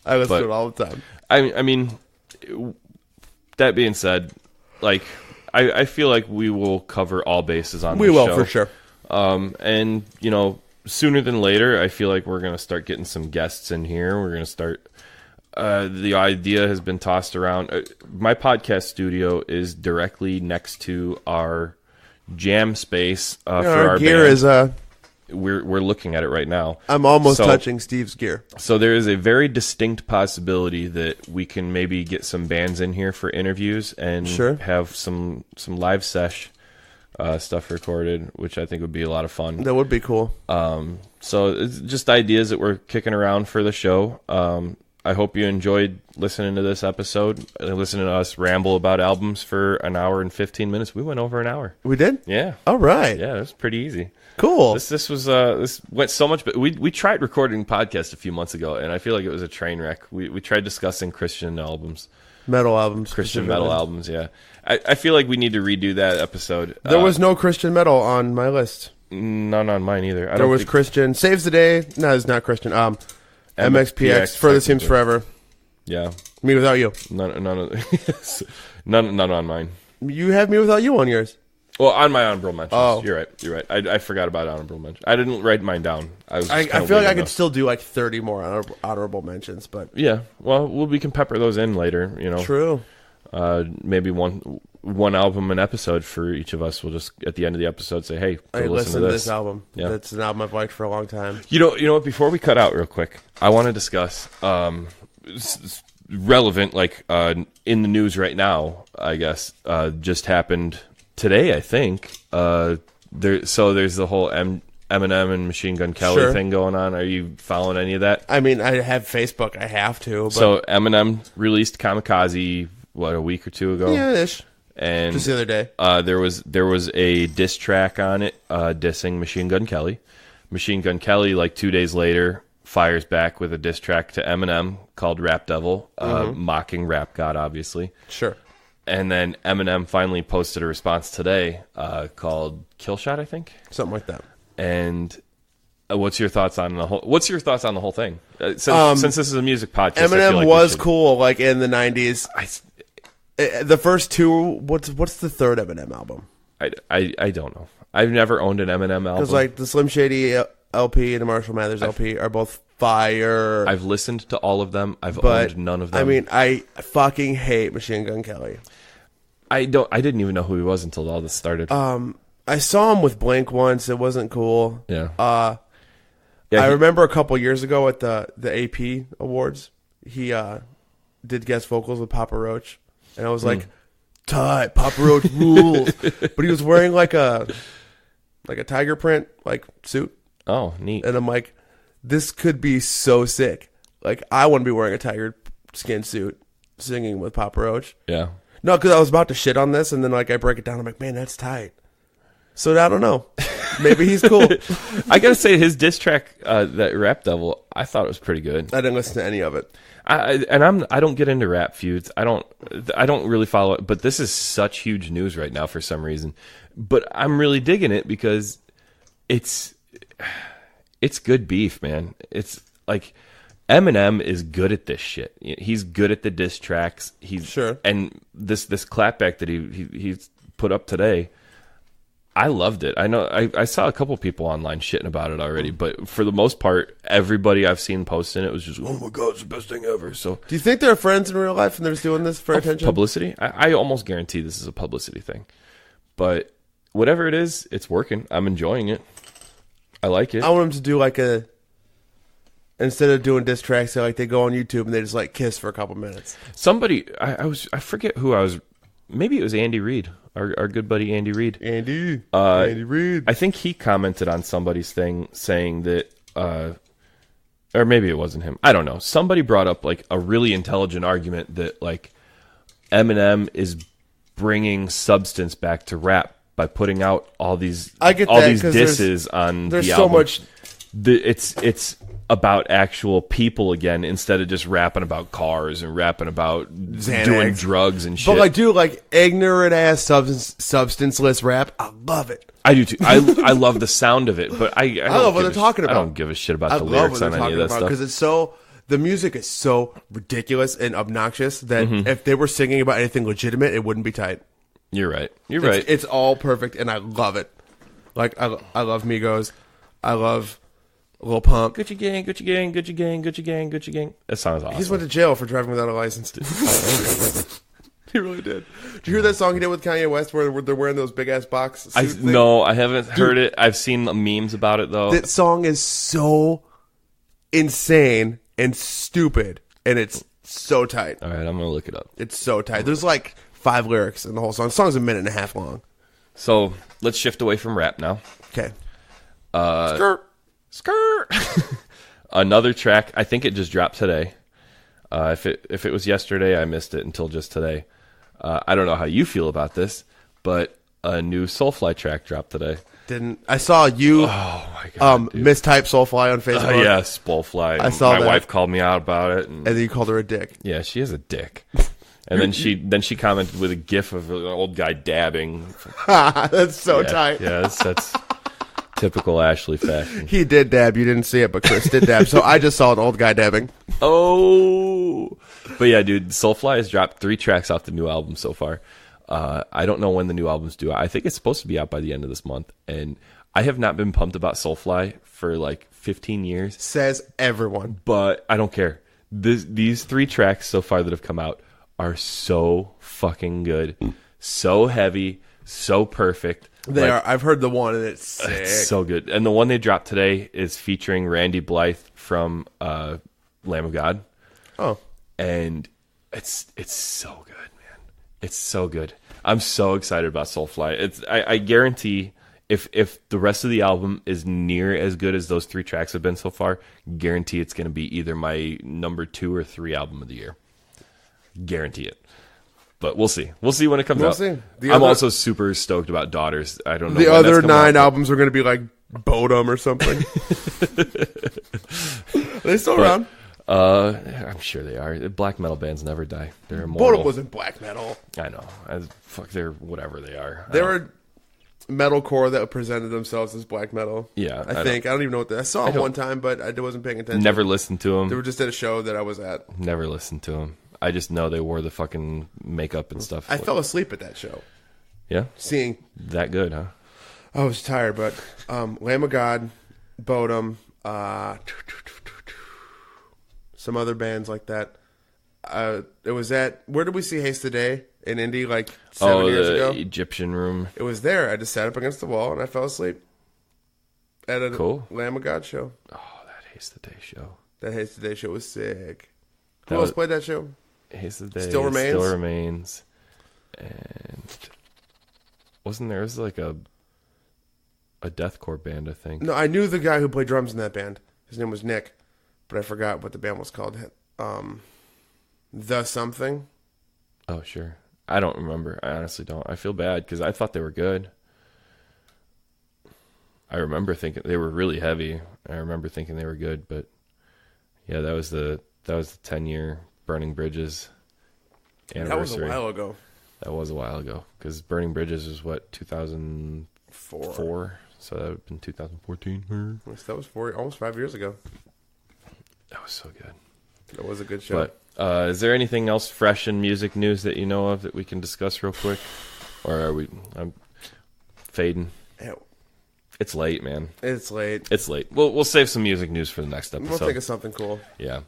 I listen But- to it all the time. I mean, that being said, like, I feel like we will cover all bases on We this will, show. for sure. And, you know, sooner than later, I feel like we're going to start getting some guests in here. We're going to start. The idea has been tossed around. My podcast studio is directly next to our jam space for our gear band. is We're looking at it right now. I'm almost So- touching Steve's gear. So there is a very distinct possibility that we can maybe get some bands in here for interviews and Sure. have some live sesh stuff recorded, which I think would be a lot of fun. That would be cool. So it's just ideas that we're kicking around for the show. I hope you enjoyed listening to this episode, listening to us ramble about albums for an hour and 15 minutes. We went over an hour. We did? Yeah. All right. Yeah, it was pretty easy. Cool. This was this went so much, but we tried recording a podcast a few months ago, and I feel like it was a train wreck. We tried discussing Christian albums, Metal albums. Christian metal albums. Yeah, I feel like we need to redo that episode. There was no Christian metal on my list. none on mine either. There was Christian. Saves the Day. No, it's not Christian. MXPX. Further Seems Forever. Yeah, Me Without You. none on mine. You have Me Without You on yours. Well, on my honorable mentions. Oh. You're right. I forgot about honorable mentions. I didn't write mine down. I feel like I could still do like 30 more honorable mentions, but Yeah, well, we can pepper those in later. You know, true. maybe one one album an episode for each of us. We'll just at the end of the episode say, "Hey, go listen to this album. Yeah. That's an album I've liked for a long time. You know what? Before we cut out real quick, I want to discuss relevant, like in the news right now. I guess just happened today. I think there's the whole Eminem and Machine Gun Kelly thing going on. Are you following any of that? I mean, I have Facebook. I have to. But So Eminem released Kamikaze a week or two ago. yeah, ish. And Just the other day. there was a diss track on it, dissing Machine Gun Kelly. Machine Gun Kelly, like 2 days later, fires back with a diss track to Eminem called Rap Devil, mocking Rap God, obviously. Sure. And then Eminem finally posted a response today called Kill Shot, I think. Something like that. And what's your thoughts on the whole thing? Since this is a music podcast, I feel Eminem like was cool, like in the 90s. The first two, what's the third Eminem album? I don't know. I've never owned an Eminem album. Because like the Slim Shady LP and the Marshall Mathers LP are both fire. I've listened to all of them. I've owned none of them. I mean, I fucking hate Machine Gun Kelly. I didn't even know who he was until all this started. I saw him with Blink once. It wasn't cool. Yeah. I remember a couple years ago at the AP Awards, he did guest vocals with Papa Roach, and I was like, "Tight, Papa Roach rules." But he was wearing like a tiger print like suit, Oh, neat. and I'm like, "This could be so sick." Like, I want to be wearing a tiger skin suit, singing with Papa Roach. Yeah. No, because I was about to shit on this, and then like I break it down. I'm like, "Man, that's tight." So I don't know. Maybe he's cool. I gotta say, his diss track, that Rap Devil, I thought it was pretty good. I didn't listen to any of it. I don't get into rap feuds. I don't really follow it. But this is such huge news right now for some reason. But I'm really digging it because it's good beef, man. It's like Eminem is good at this shit. He's good at the diss tracks. And this clapback that he's put up today, I loved it. I know I saw a couple people online shitting about it already, but for the most part, everybody I've seen posting it was just, "Oh my god, it's the best thing ever." So, Do you think they're friends in real life and they're just doing this for attention? publicity? I almost guarantee this is a publicity thing. But whatever it is, it's working. I'm enjoying it. I like it. I want them to do like instead of doing diss tracks, they go on YouTube and they just like kiss for a couple minutes. Somebody, I forget who I was. Maybe it was Andy Reid, our good buddy Andy Reid. Andy Reid. I think he commented on somebody's thing saying that, or maybe it wasn't him. I don't know. Somebody brought up like a really intelligent argument that like Eminem is bringing substance back to rap by putting out all these disses on the album. There's so much. It's about actual people again instead of just rapping about cars and rapping about Xanax. doing drugs and shit. But like ignorant ass substanceless rap, I love it. I do too. I love the sound of it, but I love what they're talking about. I don't give a shit about the lyrics on any of that stuff because the music is so ridiculous and obnoxious that if they were singing about anything legitimate, it wouldn't be tight. You're right. Right. It's all perfect, and I love it. Like I love Migos. I love Lil Pump. Gucci gang, Gucci gang, Gucci gang, Gucci gang, Gucci gang. That sounds awesome. He went to jail for driving without a license. He really did. Did you hear that song he did with Kanye West where they're wearing those big ass box suits? No, I haven't heard it. I've seen memes about it though. That song is so insane and stupid, and it's so tight. All right, I'm gonna look it up. It's so tight. There's like 5 lyrics in the whole song. The song's a minute and a half long. So let's shift away from rap now. Okay. Skirt. Another track. I think it just dropped today. If it was yesterday, I missed it until just today. I don't know how you feel about this, but a new Soulfly track dropped today. I saw you Oh my god, mistype Soulfly on Facebook. yeah, Soulfly. I saw my that. wife called me out about it, And then you called her a dick. yeah, she is a dick. And then she commented with a gif of an old guy dabbing. That's so Yeah, tight. yeah, that's typical Ashley fashion. He did dab. You didn't see it, but Chris did dab. So I just saw an old guy dabbing. Oh, but yeah, dude, Soulfly has dropped 3 tracks off the new album so far. I don't know when the new album's due. I think it's supposed to be out by the end of this month, and I have not been pumped about Soulfly for like 15 years. Says everyone. But I don't care. These 3 tracks so far that have come out are so fucking good. so heavy, so perfect. They are. I've heard the one, and it's sick. It's so good. And the one they dropped today is featuring Randy Blythe from Lamb of God. Oh, and it's so good, man. It's so good. I'm so excited about Soulfly. I guarantee if the rest of the album is near as good as those 3 tracks have been so far, guarantee it's going to be either my number 2 or 3 album of the year. Guarantee it. But we'll see. We'll see when it comes out. See. I'm also super stoked about Daughters. I don't know. The other 9 albums are going to be like Bodum or something. Are they still around? I'm sure they are. Black metal bands never die. They're immortal. Bodum wasn't black metal. I know. Fuck, they're whatever they are. They were metalcore that presented themselves as black metal. Yeah, I think. I don't even know what I saw them one time, but I wasn't paying attention. Never listened to them. They were just at a show that I was at. Never listened to them. I just know they wore the fucking makeup and stuff. I fell asleep at that show. Yeah? Seeing that good, huh? I was tired, but Lamb of God, Bodum, some other bands like that. It was at, where did we see Haste Today in Indy like 7 years ago? Egyptian Room. It was there. I just sat up against the wall and I fell asleep at a Lamb of God show. Oh, that Haste Today show. That Haste Today show was sick. Who else played that show? Haste Today. Still Remains. And wasn't there was like a deathcore band, I think. No, I knew the guy who played drums in that band. His name was Nick, but I forgot what the band was called. The something. Oh, sure. I don't remember. I honestly don't. I feel bad because I thought they were good. I remember thinking they were really heavy. I remember thinking they were good, but yeah, that was the 10-year Burning Bridges anniversary. That was a while ago. That was a while ago because Burning Bridges was what, 2004? So that would have been 2014. That was almost 5 years ago. That was so good. That was a good show. But is there anything else fresh in music news that you know of that we can discuss real quick? Or are we fading? Yeah. It's late, man. It's late. It's late. We'll save some music news for the next episode. We'll think of something cool. Yeah.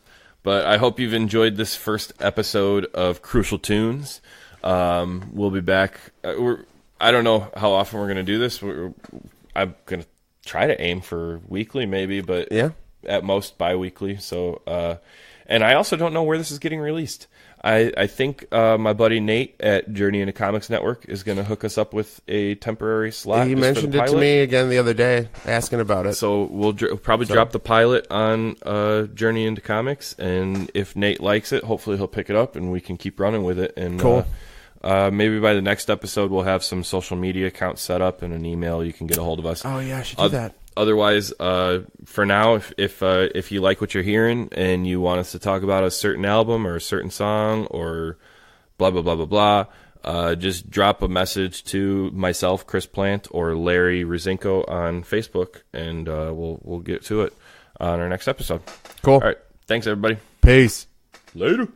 But I hope you've enjoyed this first episode of Crucial Tunes. We'll be back. I don't know how often we're going to do this. I'm going to try to aim for weekly maybe, but at most bi-weekly. So, and I also don't know where this is getting released. I think my buddy Nate at Journey into Comics Network is going to hook us up with a temporary slot. He mentioned it to me again the other day, asking about it. So we'll probably drop the pilot on Journey into Comics, and if Nate likes it, hopefully he'll pick it up, and we can keep running with it. And cool. Maybe by the next episode, we'll have some social media accounts set up and an email you can get a hold of us. Oh yeah, I should do that. Otherwise, for now, if you like what you're hearing and you want us to talk about a certain album or a certain song or blah blah blah blah blah, just drop a message to myself, Chris Plant, or Larry Rosinko on Facebook, and we'll get to it on our next episode. Cool. All right. Thanks, everybody. Peace. Later.